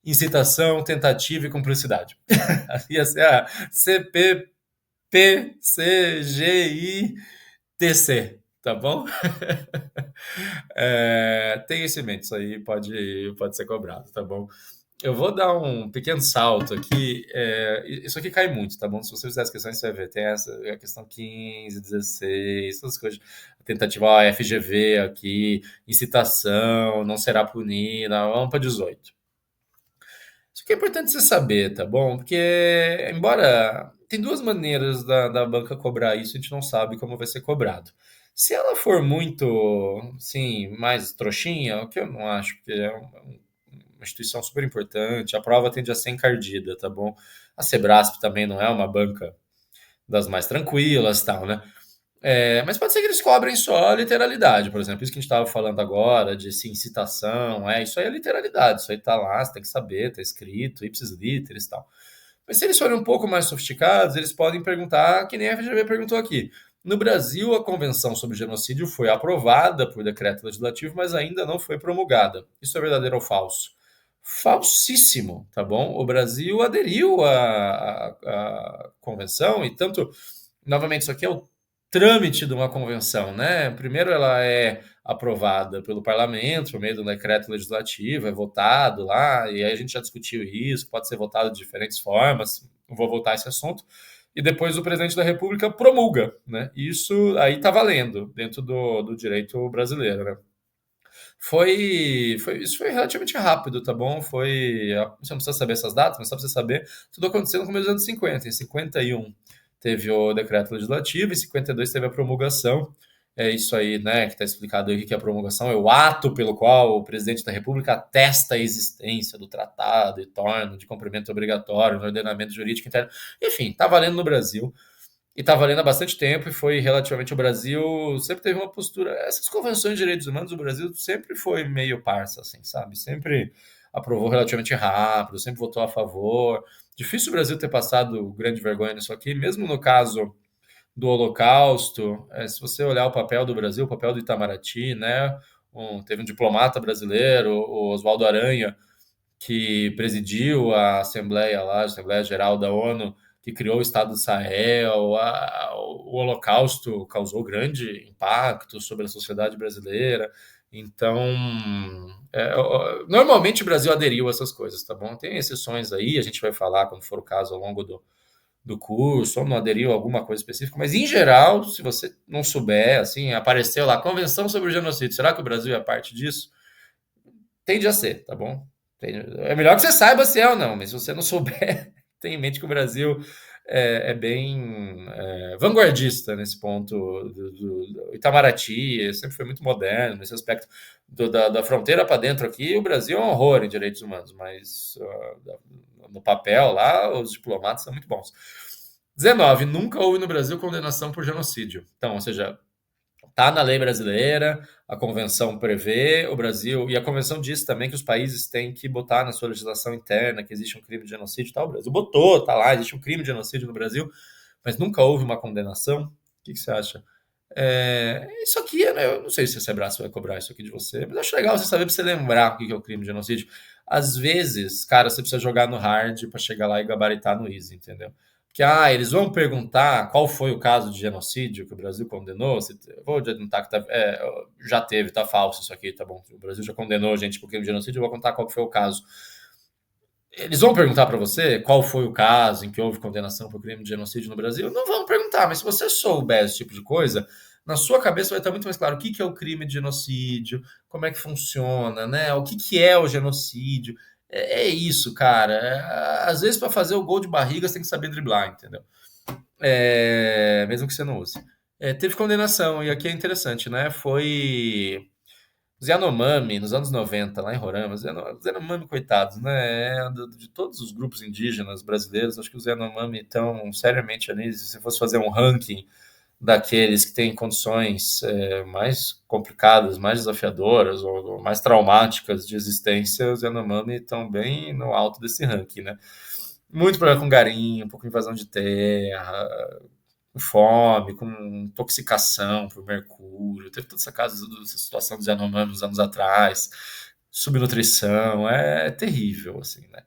incitação, tentativa e cumplicidade. Ia ser a CPPCGITC, tá bom? Tem esse em mente, isso aí pode ser cobrado, tá bom? Eu vou dar um pequeno salto aqui. Isso aqui cai muito, tá bom? Se você fizer as questões, você vai ver. Tem a questão 15, 16, essas coisas. Tentativa FGV aqui, incitação, não será punida. Vamos para 18. Isso que é importante você saber, tá bom? Porque, embora tem duas maneiras da banca cobrar isso, a gente não sabe como vai ser cobrado. Se ela for muito, sim, mais trouxinha, o que eu não acho, porque é uma instituição super importante, a prova tende a ser encardida, tá bom? A Sebrasp também não é uma banca das mais tranquilas, tal, né? Mas pode ser que eles cobrem só a literalidade, por exemplo, isso que a gente estava falando agora, de sim, citação, isso aí é literalidade, isso aí tá lá, você tem que saber, tá escrito, ipsis literis e tal. Mas se eles forem um pouco mais sofisticados, eles podem perguntar, que nem a FGV perguntou aqui. No Brasil, a Convenção sobre Genocídio foi aprovada por decreto legislativo, mas ainda não foi promulgada. Isso é verdadeiro ou falso? Falsíssimo, tá bom? O Brasil aderiu à convenção e tanto, novamente, isso aqui é o trâmite de uma convenção, né? Primeiro ela é aprovada pelo parlamento por meio do decreto legislativo, é votado lá, e aí a gente já discutiu isso, pode ser votado de diferentes formas, não vou voltar a esse assunto, e depois o presidente da República promulga, né? Isso aí está valendo dentro do direito brasileiro, né? Isso foi relativamente rápido, tá bom? Você não precisa saber essas datas, mas só pra você saber, tudo aconteceu no começo dos anos 50. Em 51 teve o decreto legislativo, em 52 teve a promulgação. É isso aí, né, que está explicado aí que a promulgação é o ato pelo qual o presidente da República atesta a existência do tratado e torna de cumprimento obrigatório no ordenamento jurídico interno. Enfim, tá valendo no Brasil. E está valendo há bastante tempo e foi relativamente o Brasil sempre teve uma postura. Essas convenções de direitos humanos, o Brasil sempre foi meio parça, assim, sabe? Sempre aprovou relativamente rápido, sempre votou a favor. Difícil o Brasil ter passado grande vergonha nisso aqui, mesmo no caso do Holocausto. Se você olhar o papel do Brasil, o papel do Itamaraty, né? Teve um diplomata brasileiro, o Oswaldo Aranha, que presidiu a Assembleia lá, a Assembleia Geral da ONU, que criou o Estado de Israel. O Holocausto causou grande impacto sobre a sociedade brasileira. Então, normalmente o Brasil aderiu a essas coisas, tá bom? Tem exceções aí, a gente vai falar quando for o caso ao longo do curso, ou não aderiu a alguma coisa específica, mas em geral, se você não souber, assim, apareceu lá, Convenção sobre o Genocídio, será que o Brasil é parte disso? Tende a ser, tá bom? É melhor que você saiba se é ou não, mas se você não souber, tenha em mente que o Brasil é bem vanguardista nesse ponto do Itamaraty, sempre foi muito moderno nesse aspecto da fronteira para dentro aqui. O Brasil é um horror em direitos humanos, mas no papel lá, os diplomatas são muito bons. 19. Nunca houve no Brasil condenação por genocídio. Então, ou seja, está na lei brasileira, a convenção prevê, o Brasil, e a convenção diz também que os países têm que botar na sua legislação interna que existe um crime de genocídio e tal. O Brasil botou, tá lá, existe um crime de genocídio no Brasil, mas nunca houve uma condenação. O que você acha? Isso aqui, né, eu não sei se a Sebrae vai cobrar isso aqui de você, mas eu acho legal você saber para você lembrar o que é o crime de genocídio. Às vezes, cara, você precisa jogar no hard para chegar lá e gabaritar no easy, entendeu? Que eles vão perguntar qual foi o caso de genocídio que o Brasil condenou. Vou adiantar que já teve, tá falso isso aqui, tá bom? O Brasil já condenou gente por crime de genocídio, eu vou contar qual foi o caso. Eles vão perguntar para você qual foi o caso em que houve condenação por crime de genocídio no Brasil? Não vão perguntar, mas se você souber esse tipo de coisa, na sua cabeça vai estar muito mais claro o que é o crime de genocídio, como é que funciona, né? O que é o genocídio. É isso, cara. Às vezes, para fazer o gol de barriga, você tem que saber driblar, entendeu? Mesmo que você não use. Teve condenação, e aqui é interessante, né? Foi os Yanomami, nos anos 90, lá em Roraima. Os Yanomami, coitados, né? De todos os grupos indígenas brasileiros, acho que os Yanomami estão seriamente ali. Se você fosse fazer um ranking daqueles que têm condições mais complicadas, mais desafiadoras ou mais traumáticas de existência, os Yanomami estão bem no alto desse ranking, né? Muito problema com garimpo, um pouco de invasão de terra, com fome, com intoxicação por mercúrio. Teve toda essa situação dos Yanomami uns anos atrás, subnutrição, é terrível, assim, né?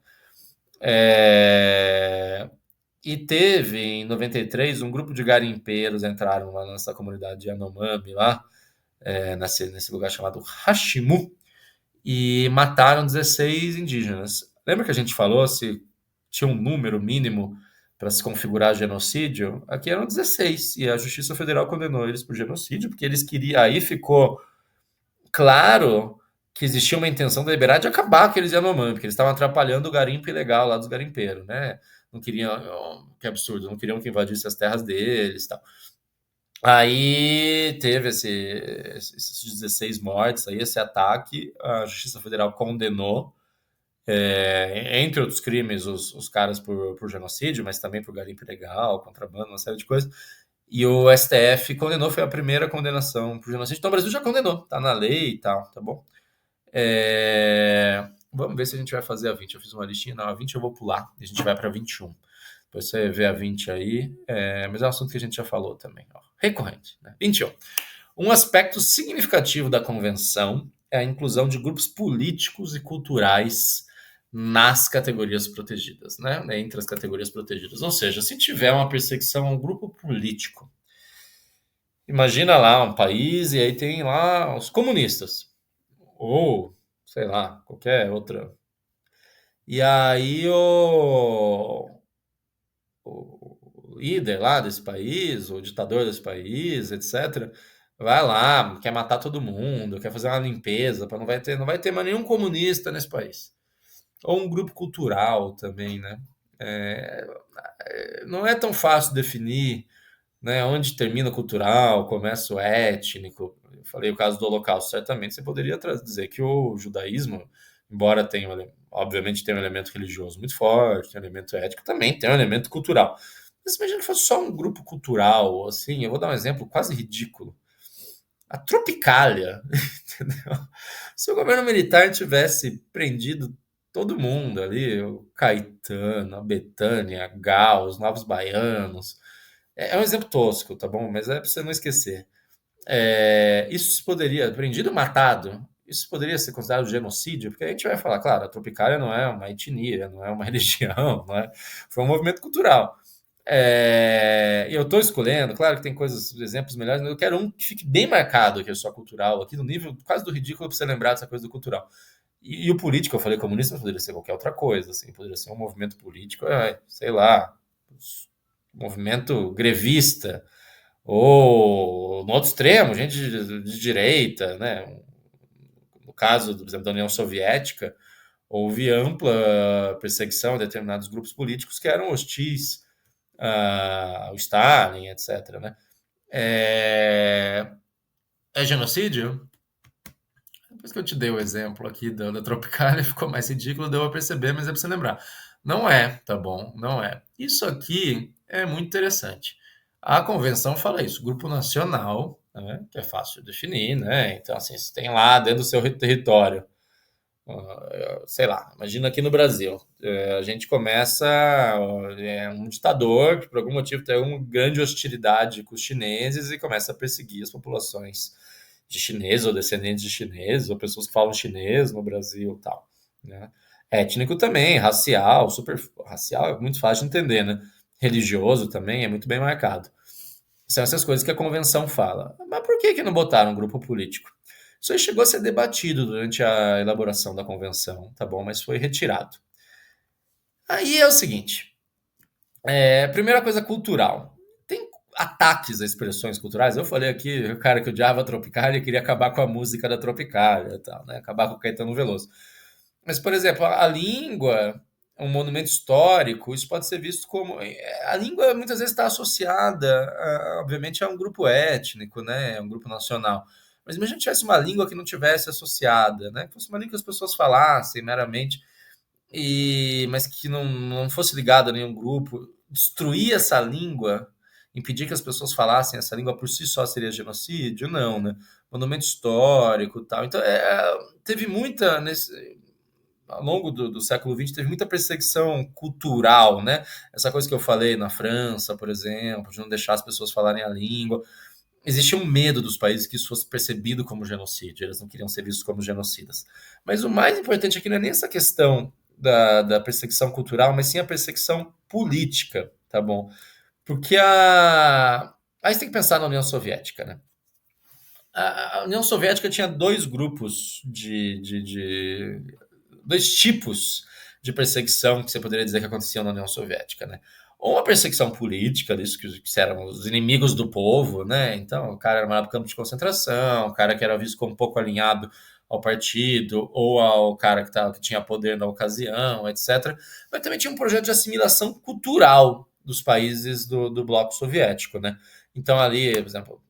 E teve, em 93, um grupo de garimpeiros entraram lá nessa comunidade de Yanomami, lá, nesse lugar chamado Hashimu, e mataram 16 indígenas. Lembra que a gente falou se tinha um número mínimo para se configurar genocídio? Aqui eram 16, e a Justiça Federal condenou eles por genocídio, porque eles queriam. Aí ficou claro que existia uma intenção deliberada de acabar com aqueles Yanomami, porque eles estavam atrapalhando o garimpo ilegal lá dos garimpeiros, né? Não queriam, que absurdo, não queriam que invadisse as terras deles, tal. Aí teve esses 16 mortes, aí esse ataque, a Justiça Federal condenou, entre outros crimes, os caras por genocídio, mas também por garimpo ilegal, contrabando, uma série de coisas. E o STF condenou, foi a primeira condenação por genocídio. Então o Brasil já condenou, tá na lei e tal, tá bom? Vamos ver se a gente vai fazer a 20. Eu fiz uma listinha, não, a 20 eu vou pular, a gente vai para 21. Depois você vê a 20 aí, mas é um assunto que a gente já falou também, ó, recorrente. Né? 21. Um aspecto significativo da convenção é a inclusão de grupos políticos e culturais nas categorias protegidas, né? Entre as categorias protegidas. Ou seja, se tiver uma perseguição a um grupo político, imagina lá um país e aí tem lá os comunistas, ou sei lá, qualquer outra. E aí o líder lá desse país, o ditador desse país, etc., vai lá, quer matar todo mundo, quer fazer uma limpeza, para não vai ter mais nenhum comunista nesse país. Ou um grupo cultural também, né? É, não é tão fácil definir, né, onde termina o cultural, começa o étnico. Eu falei o caso do Holocausto, certamente você poderia dizer que o judaísmo, embora tenha, obviamente, tenha um elemento religioso muito forte, tem um elemento ético, também tem um elemento cultural. Mas imagina que fosse só um grupo cultural, assim, eu vou dar um exemplo quase ridículo. A Tropicália, entendeu? Se o governo militar tivesse prendido todo mundo ali, o Caetano, a Bethânia, a Gal, os Novos Baianos, é um exemplo tosco, tá bom? Mas é para você não esquecer. Isso poderia, prendido ou matado, isso poderia ser considerado genocídio, porque a gente vai falar, claro, a Tropicália não é uma etnia, não é uma religião, não é? Foi um movimento cultural. E eu estou escolhendo, claro que tem coisas, exemplos melhores, mas eu quero um que fique bem marcado, que é só cultural, aqui no nível quase do ridículo para você lembrar dessa coisa do cultural. E o político, eu falei comunista, poderia ser qualquer outra coisa, assim, poderia ser um movimento político, sei lá, movimento grevista, ou no outro extremo, gente de direita, né? No caso, por exemplo, da União Soviética, houve ampla perseguição a determinados grupos políticos que eram hostis ao Stalin, etc. Né? É, é genocídio? Depois que eu te dei o exemplo aqui da Tropicália, ficou mais ridículo, deu a perceber, mas é pra você lembrar. Não é, tá bom? Não é. Isso aqui é muito interessante. A convenção fala isso, grupo nacional, né, que é fácil de definir, né? Então, assim, você tem lá dentro do seu território, sei lá, imagina aqui no Brasil, a gente começa, um ditador que por algum motivo tem uma grande hostilidade com os chineses e começa a perseguir as populações de chineses ou descendentes de chineses ou pessoas que falam chinês no Brasil e tal, né? Étnico também, racial, super racial é muito fácil de entender, né? Religioso também é muito bem marcado. São essas coisas que a convenção fala. Mas por que que não botaram um grupo político? Isso aí chegou a ser debatido durante a elaboração da convenção, tá bom? Mas foi retirado. Aí é o seguinte: primeira coisa cultural. Tem ataques a expressões culturais. Eu falei aqui, o cara que odiava a Tropicália queria acabar com a música da Tropicália e tal, né? Acabar com o Caetano Veloso. Mas, por exemplo, a língua é um monumento histórico, isso pode ser visto como. A língua muitas vezes está associada, obviamente, a um grupo étnico, né? A um grupo nacional. Mas imagina se tivesse uma língua que não tivesse associada, né? Que fosse uma língua que as pessoas falassem meramente, mas que não fosse ligada a nenhum grupo. Destruir essa língua, impedir que as pessoas falassem essa língua por si só seria genocídio? Não, né? Monumento histórico e tal. Então, teve muita. Ao longo do século XX teve muita perseguição cultural, né? Essa coisa que eu falei na França, por exemplo, de não deixar as pessoas falarem a língua. Existia um medo dos países que isso fosse percebido como genocídio, eles não queriam ser vistos como genocidas. Mas o mais importante aqui não é nem essa questão da perseguição cultural, mas sim a perseguição política, tá bom? Porque aí você tem que pensar na União Soviética, né? A União Soviética tinha dois grupos dois tipos de perseguição que você poderia dizer que aconteciam na União Soviética, né? Ou uma perseguição política, isso que eram os inimigos do povo, né? Então, o cara era mandado para campo de concentração, o cara que era visto como um pouco alinhado ao partido, ou ao cara que tinha poder na ocasião, etc. Mas também tinha um projeto de assimilação cultural dos países do bloco soviético, né? Então, ali, por exemplo,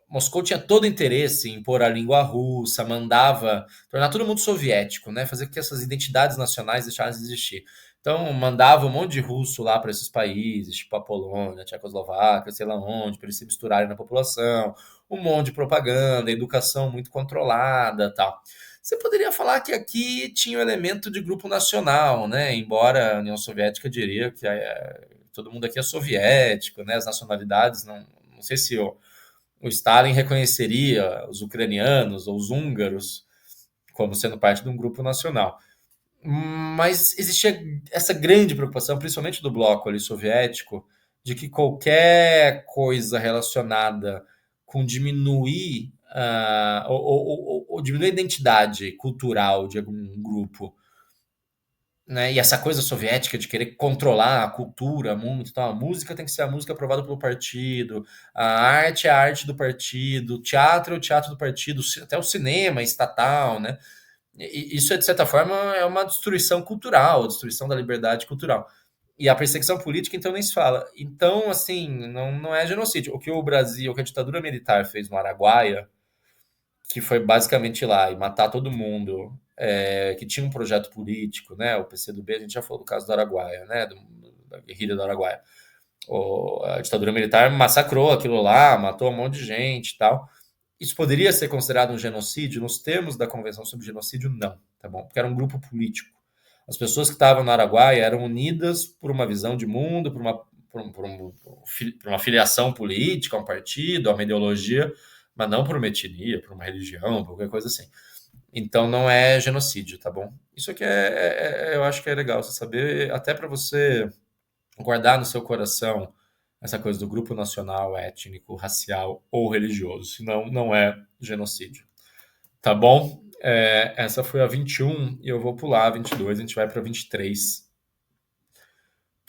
Moscou tinha todo o interesse em pôr a língua russa, mandava tornar todo mundo soviético, né? Fazer com que essas identidades nacionais deixassem de existir. Então, mandava um monte de russo lá para esses países, tipo a Polônia, a Tchecoslováquia, sei lá onde, para eles se misturarem na população. Um monte de propaganda, educação muito controlada, tal. Você poderia falar que aqui tinha o elemento de grupo nacional, né? Embora a União Soviética diria que todo mundo aqui é soviético, né? As nacionalidades, não sei se o Stalin reconheceria os ucranianos ou os húngaros como sendo parte de um grupo nacional. Mas existia essa grande preocupação, principalmente do bloco ali soviético, de que qualquer coisa relacionada com diminuir ou diminuir a identidade cultural de algum grupo, né? E essa coisa soviética de querer controlar a cultura muito, então a música tem que ser a música aprovada pelo partido, a arte é a arte do partido, o teatro é o teatro do partido, até o cinema é estatal, né? E isso, de certa forma, é uma destruição cultural, destruição da liberdade cultural. E a perseguição política, então, nem se fala. Então, assim, não é genocídio. O que o Brasil, o que a ditadura militar fez no Araguaia, que foi basicamente ir lá e matar todo mundo, que tinha um projeto político, né? O PCdoB, a gente já falou do caso do Araguaia, né? Da guerrilha do Araguaia. A ditadura militar massacrou aquilo lá, matou um monte de gente e tal. Isso poderia ser considerado um genocídio? Nos termos da Convenção sobre Genocídio, não, tá bom? Porque era um grupo político. As pessoas que estavam no Araguaia eram unidas por uma visão de mundo, por uma filiação política, a um partido, a uma ideologia, mas não por uma etnia, por uma religião, por qualquer coisa assim. Então não é genocídio, tá bom? Isso aqui eu acho que é legal você saber, até para você guardar no seu coração essa coisa do grupo nacional, étnico, racial ou religioso, senão não é genocídio. Tá bom? Essa foi a 21 e eu vou pular a 22, a gente vai para 23.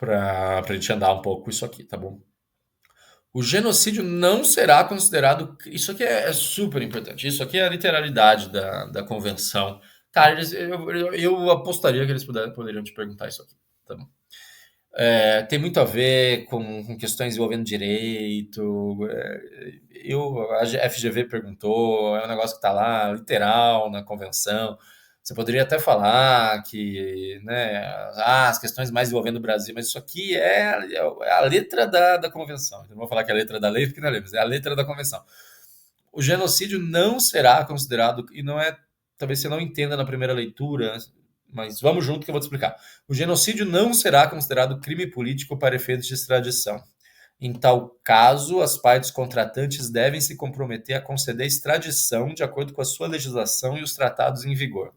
para a gente andar um pouco isso aqui, tá bom? O genocídio não será considerado. Isso aqui é super importante. Isso aqui é a literalidade da convenção. Cara, eu apostaria que eles poderiam te perguntar isso aqui. Tá bom? Tem muito a ver com questões envolvendo direito. A FGV perguntou, é um negócio que está lá, literal, na convenção. Você poderia até falar que, né, as questões mais envolvendo o Brasil, mas isso aqui é a letra da convenção. Eu não vou falar que é a letra da lei, porque não é lei, mas é a letra da convenção. O genocídio não será considerado, e não é, talvez você não entenda na primeira leitura, mas vamos junto que eu vou te explicar. O genocídio não será considerado crime político para efeitos de extradição. Em tal caso, as partes contratantes devem se comprometer a conceder extradição de acordo com a sua legislação e os tratados em vigor.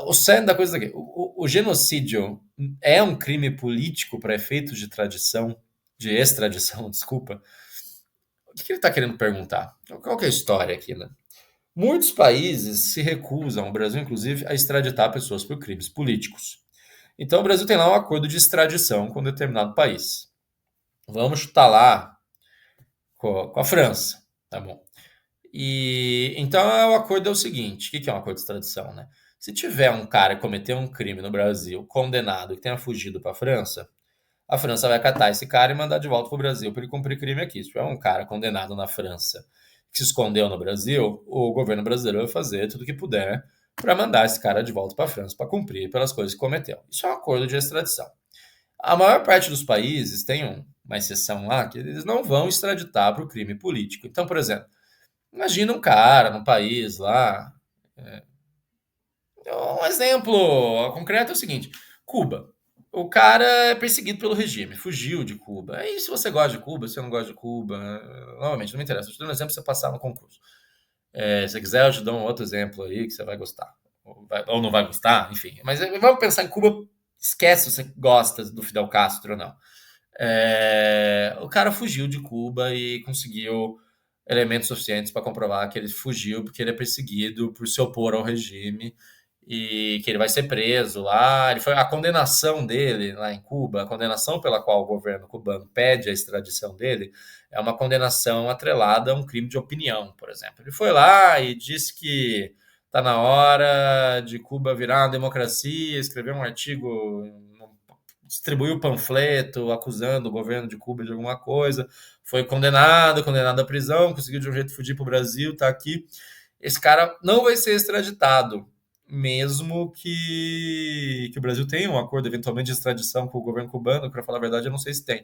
O cerne da coisa aqui, o genocídio é um crime político para efeitos de tradição, de extradição, desculpa. O que ele está querendo perguntar? Qual que é a história aqui, né? Muitos países se recusam, o Brasil inclusive, a extraditar pessoas por crimes políticos. Então o Brasil tem lá um acordo de extradição com um determinado país. Vamos chutar lá com a França, tá bom? E então o acordo é o seguinte: o que é um acordo de extradição, né? Se tiver um cara que cometeu um crime no Brasil, condenado, que tenha fugido para a França vai catar esse cara e mandar de volta para o Brasil para ele cumprir crime aqui. Se tiver um cara condenado na França que se escondeu no Brasil, o governo brasileiro vai fazer tudo o que puder para mandar esse cara de volta para a França para cumprir pelas coisas que cometeu. Isso é um acordo de extradição. A maior parte dos países tem uma exceção lá que eles não vão extraditar para o crime político. Então, por exemplo, imagina um cara num país lá. Um exemplo concreto é o seguinte: Cuba. O cara é perseguido pelo regime, fugiu de Cuba. Aí, se você gosta de Cuba, se você não gosta de Cuba, novamente, não me interessa. Eu te dou um exemplo para você passar no concurso. Se você quiser, eu te dou um outro exemplo aí que você vai gostar. Ou não vai gostar, enfim. Mas vamos pensar em Cuba. Esquece se você gosta do Fidel Castro ou não. O cara fugiu de Cuba e conseguiu elementos suficientes para comprovar que ele fugiu porque ele é perseguido por se opor ao regime e que ele vai ser preso lá. Ele foi a condenação dele lá em Cuba, a condenação pela qual o governo cubano pede a extradição dele, é uma condenação atrelada a um crime de opinião, por exemplo. Ele foi lá e disse que está na hora de Cuba virar uma democracia, escreveu um artigo, distribuiu panfleto acusando o governo de Cuba de alguma coisa, foi condenado à prisão, conseguiu de um jeito fugir para o Brasil, está aqui. Esse cara não vai ser extraditado, mesmo que o Brasil tenha um acordo eventualmente de extradição com o governo cubano, para falar a verdade, eu não sei se tem.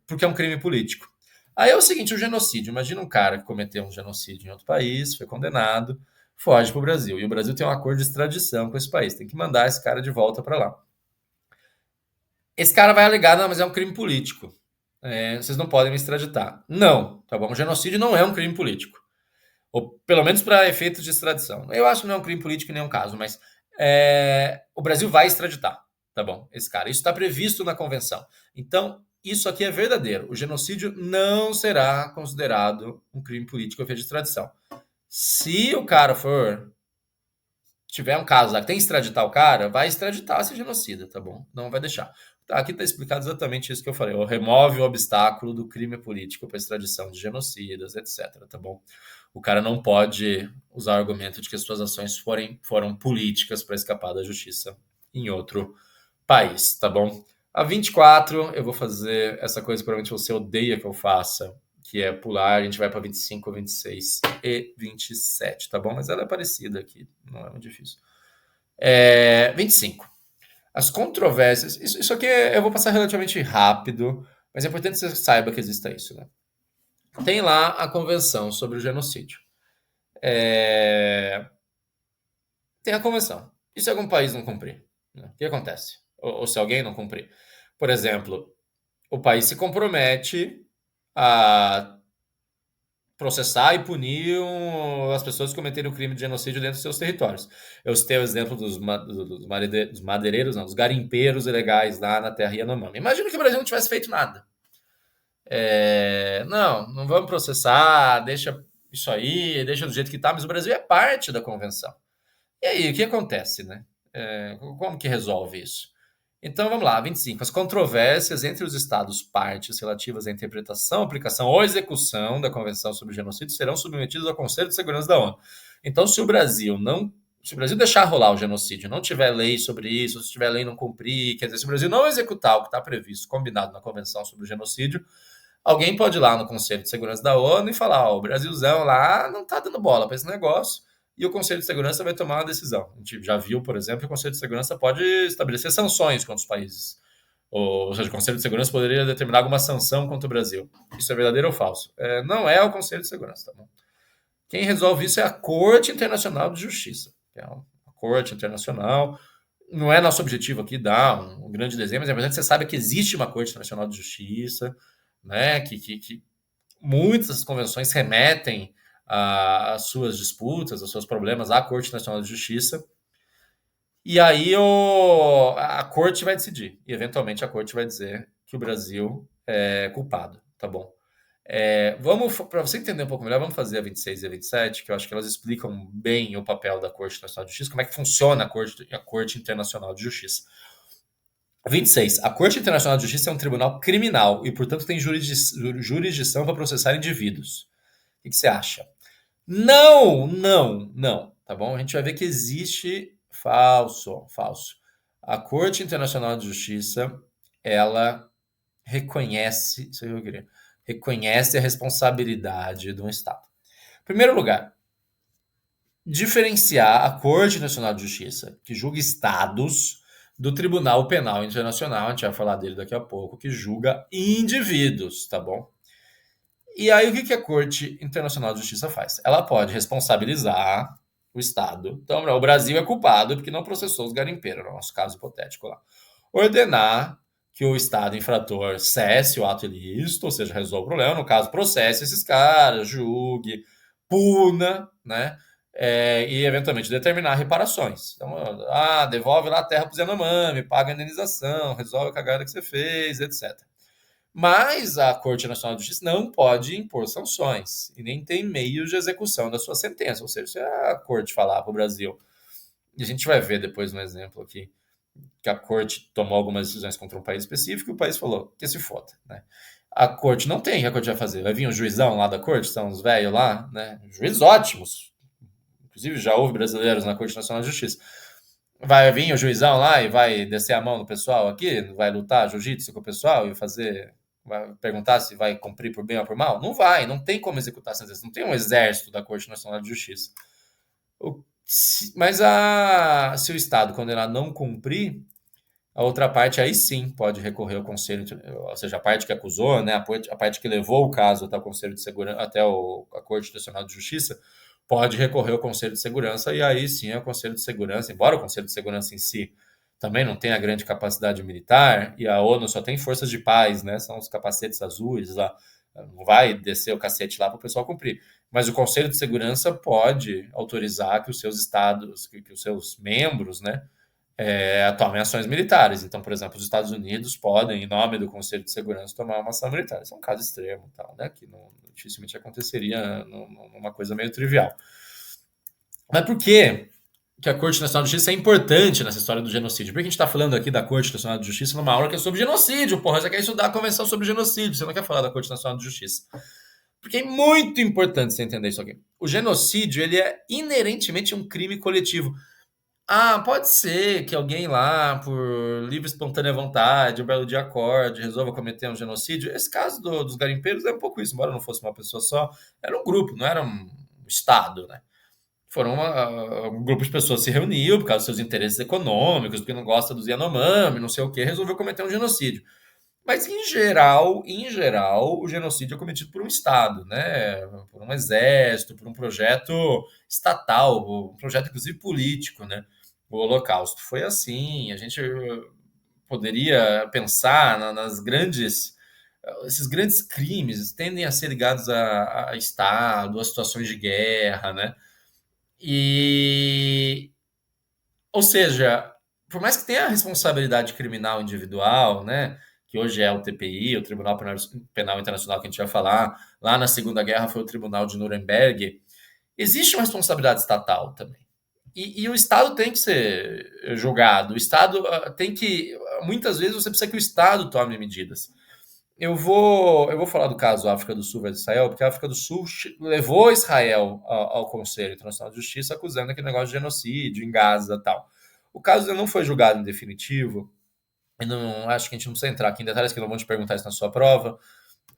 Porque é um crime político. Aí é o seguinte, o genocídio. Imagina um cara que cometeu um genocídio em outro país, foi condenado, foge para o Brasil. E o Brasil tem um acordo de extradição com esse país. Tem que mandar esse cara de volta para lá. Esse cara vai alegar, não, mas é um crime político. Vocês não podem me extraditar. Não, tá bom? O genocídio não é um crime político. Ou pelo menos para efeitos de extradição. Eu acho que não é um crime político em nenhum caso, mas o Brasil vai extraditar, tá bom? Esse cara. Isso está previsto na convenção. Então, isso aqui é verdadeiro. O genocídio não será considerado um crime político a efeito de extradição. Se o cara tiver um caso lá que tem que extraditar o cara, vai extraditar esse genocida, tá bom? Não vai deixar. Aqui está explicado exatamente isso que eu falei. Remove o obstáculo do crime político para extradição de genocidas, etc. Tá bom? O cara não pode usar o argumento de que as suas ações foram políticas para escapar da justiça em outro país, tá bom? A 24, eu vou fazer essa coisa que provavelmente você odeia que eu faça, que é pular, a gente vai para 25, 26 e 27, tá bom? Mas ela é parecida aqui, não é muito difícil. 25. As controvérsias. Isso aqui eu vou passar relativamente rápido, mas é importante que você saiba que exista isso, né? Tem lá a Convenção sobre o Genocídio. Tem a Convenção. E se algum país não cumprir? Né? O que acontece? Ou se alguém não cumprir? Por exemplo, o país se compromete a processar e punir as pessoas que cometeram o crime de genocídio dentro dos seus territórios. Eu citei o exemplo dos madeireiros, não, dos garimpeiros ilegais lá na terra Yanomami. Imagina que o Brasil não tivesse feito nada. Não vamos processar, deixa isso aí, deixa do jeito que está, mas o Brasil é parte da convenção. E aí, o que acontece, né? Como que resolve isso? Então vamos lá, 25. As controvérsias entre os Estados partes relativas à interpretação, aplicação ou execução da Convenção sobre o Genocídio serão submetidas ao Conselho de Segurança da ONU. Então, se o Brasil deixar rolar o genocídio, não tiver lei sobre isso, se tiver lei não cumprir, quer dizer, se o Brasil não executar o que está previsto, combinado na Convenção sobre o Genocídio, alguém pode ir lá no Conselho de Segurança da ONU e falar, ó, o Brasilzão lá não está dando bola para esse negócio, e o Conselho de Segurança vai tomar uma decisão. A gente já viu, por exemplo, que o Conselho de Segurança pode estabelecer sanções contra os países. Ou seja, o Conselho de Segurança poderia determinar alguma sanção contra o Brasil. Isso é verdadeiro ou falso? Não é o Conselho de Segurança, tá bom? Quem resolve isso é a Corte Internacional de Justiça, que é uma Corte Internacional. Não é nosso objetivo aqui dar um grande desenho, mas é importante que você saiba que existe uma Corte Internacional de Justiça, né, que muitas convenções remetem as suas disputas, os seus problemas à Corte Nacional de Justiça. E aí a corte vai decidir. E eventualmente a corte vai dizer que o Brasil é culpado, tá bom? Vamos, para você entender um pouco melhor, vamos fazer a 26 e a 27, que eu acho que elas explicam bem o papel da Corte Nacional de Justiça, como é que funciona a Corte Internacional de Justiça. 26. A Corte Internacional de Justiça é um tribunal criminal e, portanto, tem jurisdição para processar indivíduos. O que você acha? Não, não, não, tá bom? A gente vai ver que existe falso. A Corte Internacional de Justiça, ela reconhece, isso eu queria, reconhece a responsabilidade de um Estado. Em primeiro lugar, diferenciar a Corte Nacional de Justiça, que julga Estados, do Tribunal Penal Internacional, a gente vai falar dele daqui a pouco, que julga indivíduos, tá bom? E aí, o que a Corte Internacional de Justiça faz? Ela pode responsabilizar o Estado. Então, o Brasil é culpado porque não processou os garimpeiros, no nosso caso hipotético lá. Ordenar que o Estado infrator cesse o ato ilícito, ou seja, resolva o problema. No caso, processe esses caras, julgue, puna, né? E eventualmente determinar reparações. Então, devolve lá a terra para os Yanomami, paga a indenização, resolve a cagada que você fez, etc. Mas a Corte Nacional de Justiça não pode impor sanções e nem tem meios de execução da sua sentença. Ou seja, se a Corte falar para o Brasil, e a gente vai ver depois no exemplo aqui, que a Corte tomou algumas decisões contra um país específico e o país falou que se foda, né? A Corte não tem, o que a Corte vai fazer? Vai vir um juizão lá da Corte, são os velhos lá, né? Juízes ótimos. Inclusive já houve brasileiros na Corte Nacional de Justiça. Vai vir o juizão lá e vai descer a mão no pessoal aqui, vai lutar jiu-jitsu com o pessoal e vai perguntar se vai cumprir por bem ou por mal? Não vai, não tem como executar a sentença, não tem um exército da Corte Nacional de Justiça. Mas se o Estado condenar não cumprir, a outra parte aí sim pode recorrer ao Conselho, ou seja, a parte que acusou, né, a parte que levou o caso até o Conselho de Segurança, até a Corte Nacional de Justiça, pode recorrer ao Conselho de Segurança e aí sim é o Conselho de Segurança, embora o Conselho de Segurança em si também não tenha grande capacidade militar e a ONU só tem forças de paz, né, são os capacetes azuis lá, não vai descer o cacete lá para o pessoal cumprir. Mas o Conselho de Segurança pode autorizar que os seus estados, que os seus membros, né, tomem ações militares. Então, por exemplo, os Estados Unidos podem, em nome do Conselho de Segurança, tomar uma ação militar. Isso é um caso extremo, tal, né, que dificilmente aconteceria numa coisa meio trivial. Mas por que a Corte Nacional de Justiça é importante nessa história do genocídio? Por que a gente está falando aqui da Corte Nacional de Justiça numa aula que é sobre genocídio? Porra, você quer estudar a Convenção sobre Genocídio, você não quer falar da Corte Nacional de Justiça. Porque é muito importante você entender isso aqui. O genocídio, ele é inerentemente um crime coletivo. Pode ser que alguém lá, por livre e espontânea vontade, um belo dia acorde, resolva cometer um genocídio. Esse caso dos garimpeiros é um pouco isso, embora não fosse uma pessoa só, era um grupo, não era um Estado, né? Um grupo de pessoas se reuniu por causa dos seus interesses econômicos, porque não gosta dos Yanomami, não sei o que, resolveu cometer um genocídio. Mas, em geral, o genocídio é cometido por um Estado, né? Por um exército, por um projeto estatal, um projeto, inclusive, político, né? O Holocausto foi assim. A gente poderia pensar nas grandes... Esses grandes crimes tendem a ser ligados a Estado, a situações de guerra, né? Ou seja, por mais que tenha a responsabilidade criminal individual, né, que hoje é o TPI, o Tribunal Penal Internacional que a gente vai falar, lá na Segunda Guerra foi o Tribunal de Nuremberg, existe uma responsabilidade estatal também. E o Estado tem que ser julgado, o Estado tem que... muitas vezes você precisa que o Estado tome medidas. Eu vou falar do caso África do Sul versus Israel, porque a África do Sul levou Israel ao Conselho Internacional de Justiça acusando aquele negócio de genocídio em Gaza e tal. O caso ainda não foi julgado em definitivo, eu não, acho que a gente não precisa entrar aqui em detalhes, que não vão te perguntar isso na sua prova,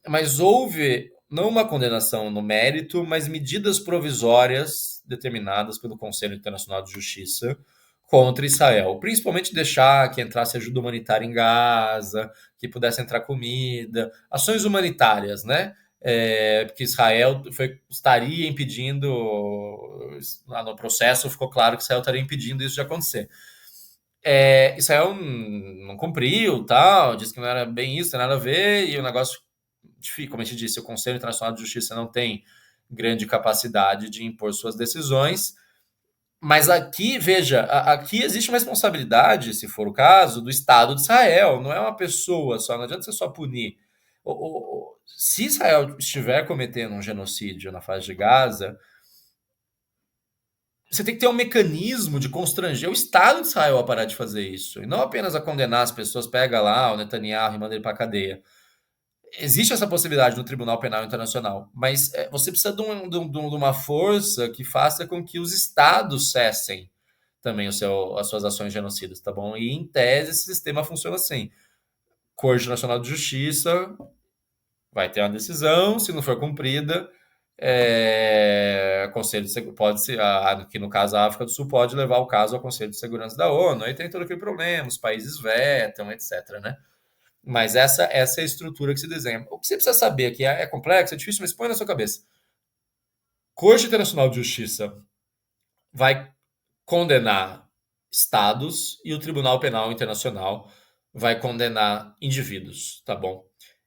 mas houve não uma condenação no mérito, mas medidas provisórias determinadas pelo Conselho Internacional de Justiça contra Israel, principalmente deixar que entrasse ajuda humanitária em Gaza, que pudesse entrar comida, ações humanitárias, né? Porque Israel estaria impedindo, lá no processo ficou claro que Israel estaria impedindo isso de acontecer. Israel não cumpriu, tal, disse que não era bem isso, tem nada a ver, e o negócio, como a gente disse, o Conselho Internacional de Justiça não tem grande capacidade de impor suas decisões, mas aqui, veja, aqui existe uma responsabilidade, se for o caso, do Estado de Israel, não é uma pessoa só, não adianta você só punir. Se Israel estiver cometendo um genocídio na faixa de Gaza, você tem que ter um mecanismo de constranger o Estado de Israel a parar de fazer isso, e não apenas a condenar as pessoas, pega lá o Netanyahu e manda ele para a cadeia. Existe essa possibilidade no Tribunal Penal Internacional, mas você precisa de uma força que faça com que os estados cessem também as suas ações genocidas, tá bom? E, em tese, esse sistema funciona assim. Corte Nacional de Justiça vai ter uma decisão, se não for cumprida, Conselho de pode ser, que no caso a África do Sul pode levar o caso ao Conselho de Segurança da ONU, aí tem todo aquele problema, os países vetam, etc, né? Mas essa é a estrutura que se desenha. O que você precisa saber aqui é complexo, é difícil, mas põe na sua cabeça. Corte Internacional de Justiça vai condenar estados e o Tribunal Penal Internacional vai condenar indivíduos, tá bom?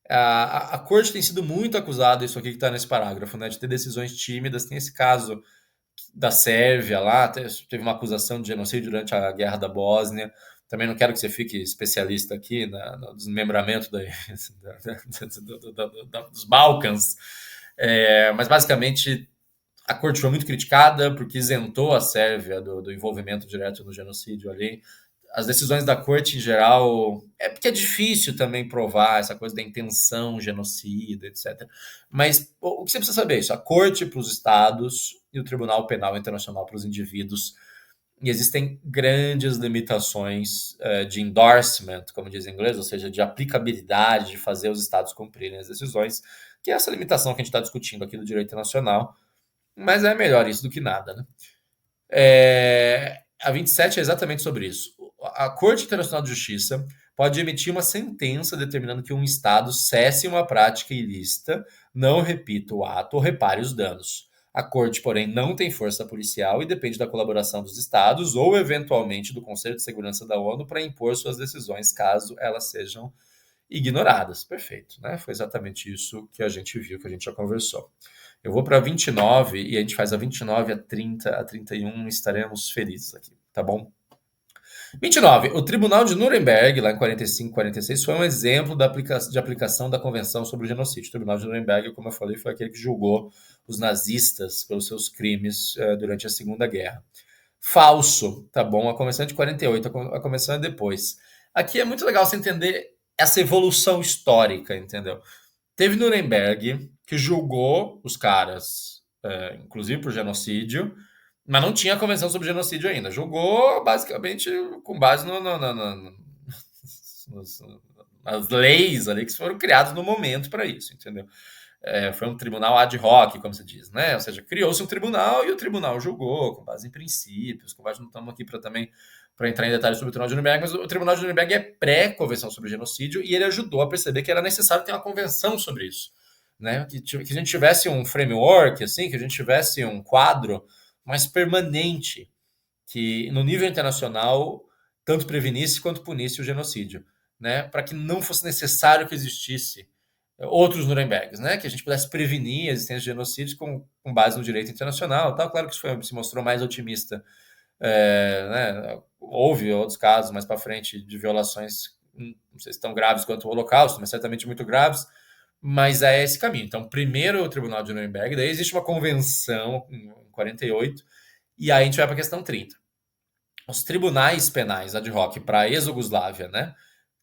A corte tem sido muito acusada, isso aqui que está nesse parágrafo, né, de ter decisões tímidas. Tem esse caso da Sérvia lá, teve uma acusação de genocídio durante a Guerra da Bósnia. Também não quero que você fique especialista aqui no desmembramento dos Balcãs, mas basicamente a corte foi muito criticada porque isentou a Sérvia do envolvimento direto no genocídio ali. As decisões da corte, em geral, porque é difícil também provar essa coisa da intenção genocida, etc. Mas o que você precisa saber é isso: a corte para os estados e o Tribunal Penal Internacional para os indivíduos. E existem grandes limitações de endorsement, como diz em inglês, ou seja, de aplicabilidade, de fazer os estados cumprirem as decisões, que é essa limitação que a gente está discutindo aqui do direito internacional. Mas é melhor isso do que nada, né? A 27 é exatamente sobre isso. A Corte Internacional de Justiça pode emitir uma sentença determinando que um Estado cesse uma prática ilícita, não repita o ato ou repare os danos. A Corte, porém, não tem força policial e depende da colaboração dos Estados ou, eventualmente, do Conselho de Segurança da ONU para impor suas decisões caso elas sejam ignoradas. Perfeito, né? Foi exatamente isso que a gente viu, que a gente já conversou. Eu vou para 29 e a gente faz a 29, a 30, a 31, estaremos felizes aqui, tá bom? 29. O Tribunal de Nuremberg, lá em 45, 46, foi um exemplo de aplicação da Convenção sobre o Genocídio. O Tribunal de Nuremberg, como eu falei, foi aquele que julgou os nazistas pelos seus crimes durante a Segunda Guerra. Falso, tá bom? A Convenção é de 48, a Convenção é depois. Aqui é muito legal você entender essa evolução histórica, entendeu? Teve Nuremberg, que julgou os caras, inclusive por genocídio, mas não tinha a convenção sobre genocídio ainda. Julgou basicamente com base nas leis ali que foram criadas no momento para isso, entendeu? Foi um tribunal ad hoc, como se diz, né? Ou seja, criou-se um tribunal e o tribunal julgou com base em princípios, com base, não estamos aqui para também para entrar em detalhes sobre o Tribunal de Nuremberg, mas o Tribunal de Nuremberg é pré-convenção sobre genocídio e ele ajudou a perceber que era necessário ter uma convenção sobre isso, né? Que a gente tivesse um framework, assim, que a gente tivesse um quadro mais permanente que no nível internacional tanto prevenisse quanto punisse o genocídio, né? Para que não fosse necessário que existisse outros Nurembergs, né? Que a gente pudesse prevenir a existência de genocídios com base no direito internacional, tal. Claro que isso se mostrou mais otimista, né? Houve outros casos mais para frente de violações, não sei se tão graves quanto o Holocausto, mas certamente muito graves, mas é esse caminho. Então, primeiro o Tribunal de Nuremberg, daí existe uma convenção em 48, e aí a gente vai para a questão 30. Os tribunais penais ad hoc para a ex-Yugoslávia, né?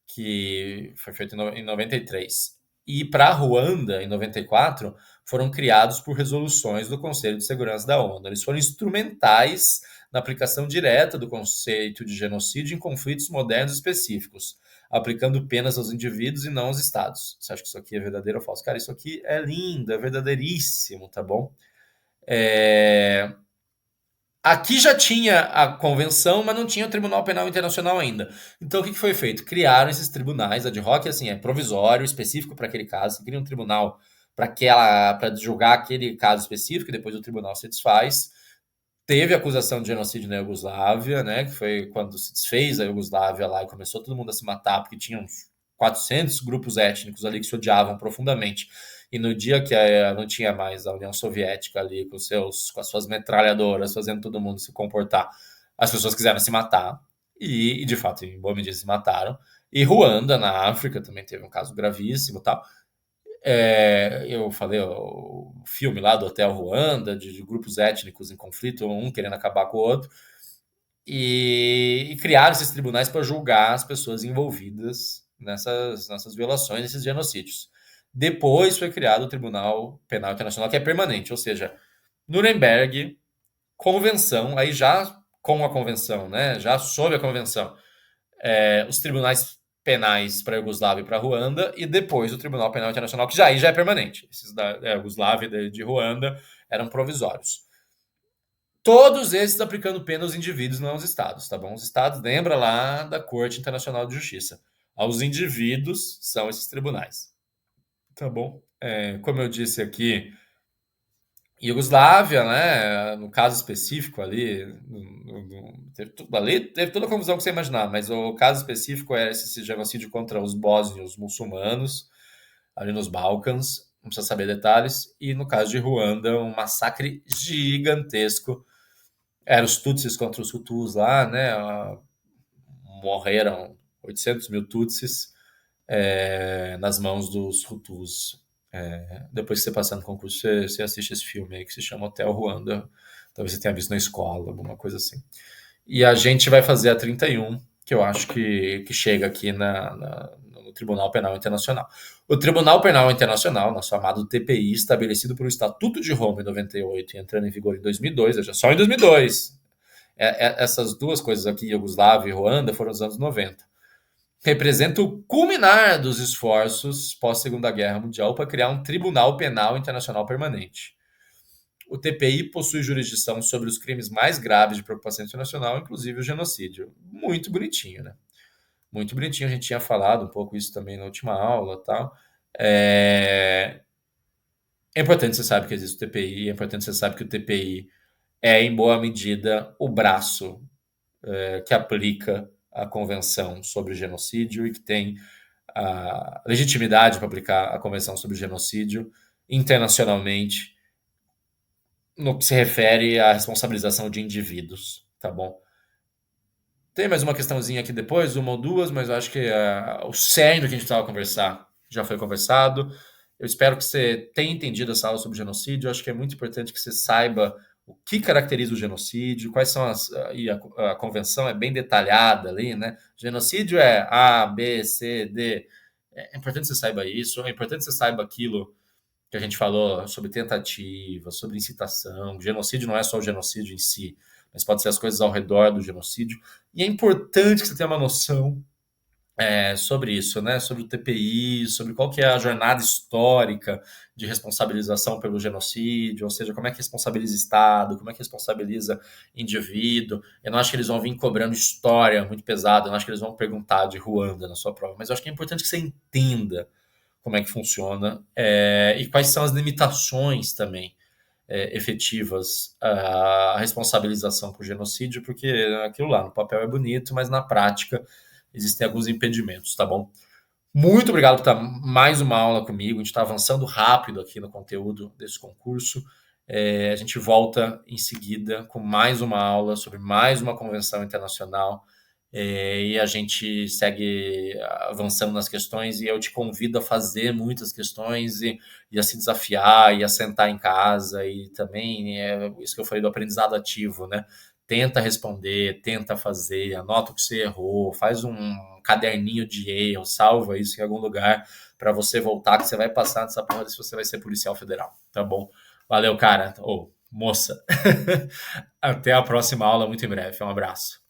que foi feito em 93. E para Ruanda, em 94, foram criados por resoluções do Conselho de Segurança da ONU. Eles foram instrumentais na aplicação direta do conceito de genocídio em conflitos modernos específicos, aplicando penas aos indivíduos e não aos estados. Você acha que isso aqui é verdadeiro ou falso? Cara, isso aqui é lindo, é verdadeiríssimo, tá bom? É... Aqui já tinha a convenção, mas não tinha o Tribunal Penal Internacional ainda. Então, o que foi feito? Criaram esses tribunais ad hoc, assim, é provisório, específico para aquele caso. Você cria um tribunal para julgar aquele caso específico, e depois o tribunal se desfaz. Teve acusação de genocídio na Iugoslávia, né, que foi quando se desfez a Iugoslávia lá e começou todo mundo a se matar, porque tinha uns 400 grupos étnicos ali que se odiavam profundamente. E no dia que não tinha mais a União Soviética ali com as suas metralhadoras fazendo todo mundo se comportar, as pessoas quiseram se matar e de fato, em boa medida, se mataram. E Ruanda, na África, também teve um caso gravíssimo, tal. Eu falei o filme lá do Hotel Ruanda, de grupos étnicos em conflito, um querendo acabar com o outro, e criaram esses tribunais para julgar as pessoas envolvidas nessas violações, nesses genocídios. Depois foi criado o Tribunal Penal Internacional, que é permanente, ou seja, Nuremberg, convenção, aí já com a convenção, né, já sob a convenção, os tribunais penais para a Iugoslávia e para a Ruanda, e depois o Tribunal Penal Internacional, que já é permanente. Esses da Iugoslávia e de Ruanda eram provisórios. Todos esses aplicando pena aos indivíduos, não aos estados, tá bom? Os estados, lembra lá da Corte Internacional de Justiça. Aos indivíduos são esses tribunais, tá bom? Como eu disse aqui, Iugoslávia, né? No caso específico ali, teve toda a confusão que você imaginar, mas o caso específico é esse genocídio contra os bósnios muçulmanos, ali nos Balcãs, não precisa saber detalhes, e no caso de Ruanda, um massacre gigantesco. Eram os Tutsis contra os Hutus lá, né? Morreram 800 mil Tutsis nas mãos dos Hutus. Depois que você passar no concurso, você assiste esse filme aí que se chama Hotel Ruanda. Talvez você tenha visto na escola, alguma coisa assim. E a gente vai fazer a 31, que eu acho que chega aqui no Tribunal Penal Internacional. O Tribunal Penal Internacional, nosso amado TPI, estabelecido pelo Estatuto de Roma em 98 e entrando em vigor em 2002, veja, só em 2002. Essas duas coisas aqui, Iugoslávia e Ruanda, foram nos anos 90. Representa o culminar dos esforços pós-Segunda Guerra Mundial para criar um Tribunal Penal Internacional permanente. O TPI possui jurisdição sobre os crimes mais graves de preocupação internacional, inclusive o genocídio. Muito bonitinho, né? Muito bonitinho. A gente tinha falado um pouco isso também na última aula, tal. É importante você saber que existe o TPI, é importante você saber que o TPI é, em boa medida, o braço que aplica a Convenção sobre o Genocídio e que tem a legitimidade para aplicar a Convenção sobre o Genocídio internacionalmente no que se refere à responsabilização de indivíduos, tá bom? Tem mais uma questãozinha aqui depois, uma ou duas, mas eu acho que o cerne do que a gente precisava conversar já foi conversado. Eu espero que você tenha entendido essa aula sobre genocídio. Eu acho que é muito importante que você saiba o que caracteriza o genocídio, quais são e a convenção é bem detalhada ali, né? Genocídio é A, B, C, D. É importante que você saiba isso, é importante que você saiba aquilo que a gente falou sobre tentativa, sobre incitação. Genocídio não é só o genocídio em si, mas pode ser as coisas ao redor do genocídio. E é importante que você tenha uma noção sobre isso, né? Sobre o TPI, sobre qual que é a jornada histórica de responsabilização pelo genocídio, ou seja, como é que responsabiliza Estado, como é que responsabiliza indivíduo. Eu não acho que eles vão vir cobrando história muito pesada, eu não acho que eles vão perguntar de Ruanda na sua prova, mas eu acho que é importante que você entenda como é que funciona e quais são as limitações também efetivas à responsabilização por genocídio, porque aquilo lá no papel é bonito, mas na prática existem alguns impedimentos, tá bom? Muito obrigado por estar mais uma aula comigo. A gente está avançando rápido aqui no conteúdo desse concurso. A gente volta em seguida com mais uma aula sobre mais uma convenção internacional. E a gente segue avançando nas questões e eu te convido a fazer muitas questões e a se desafiar e a sentar em casa e também isso que eu falei do aprendizado ativo, né? Tenta responder, tenta fazer, anota o que você errou, faz um caderninho de erro, salva isso em algum lugar para você voltar, que você vai passar nessa porra se você vai ser policial federal, tá bom? Valeu, cara. Ô, moça. Até a próxima aula, muito em breve. Um abraço.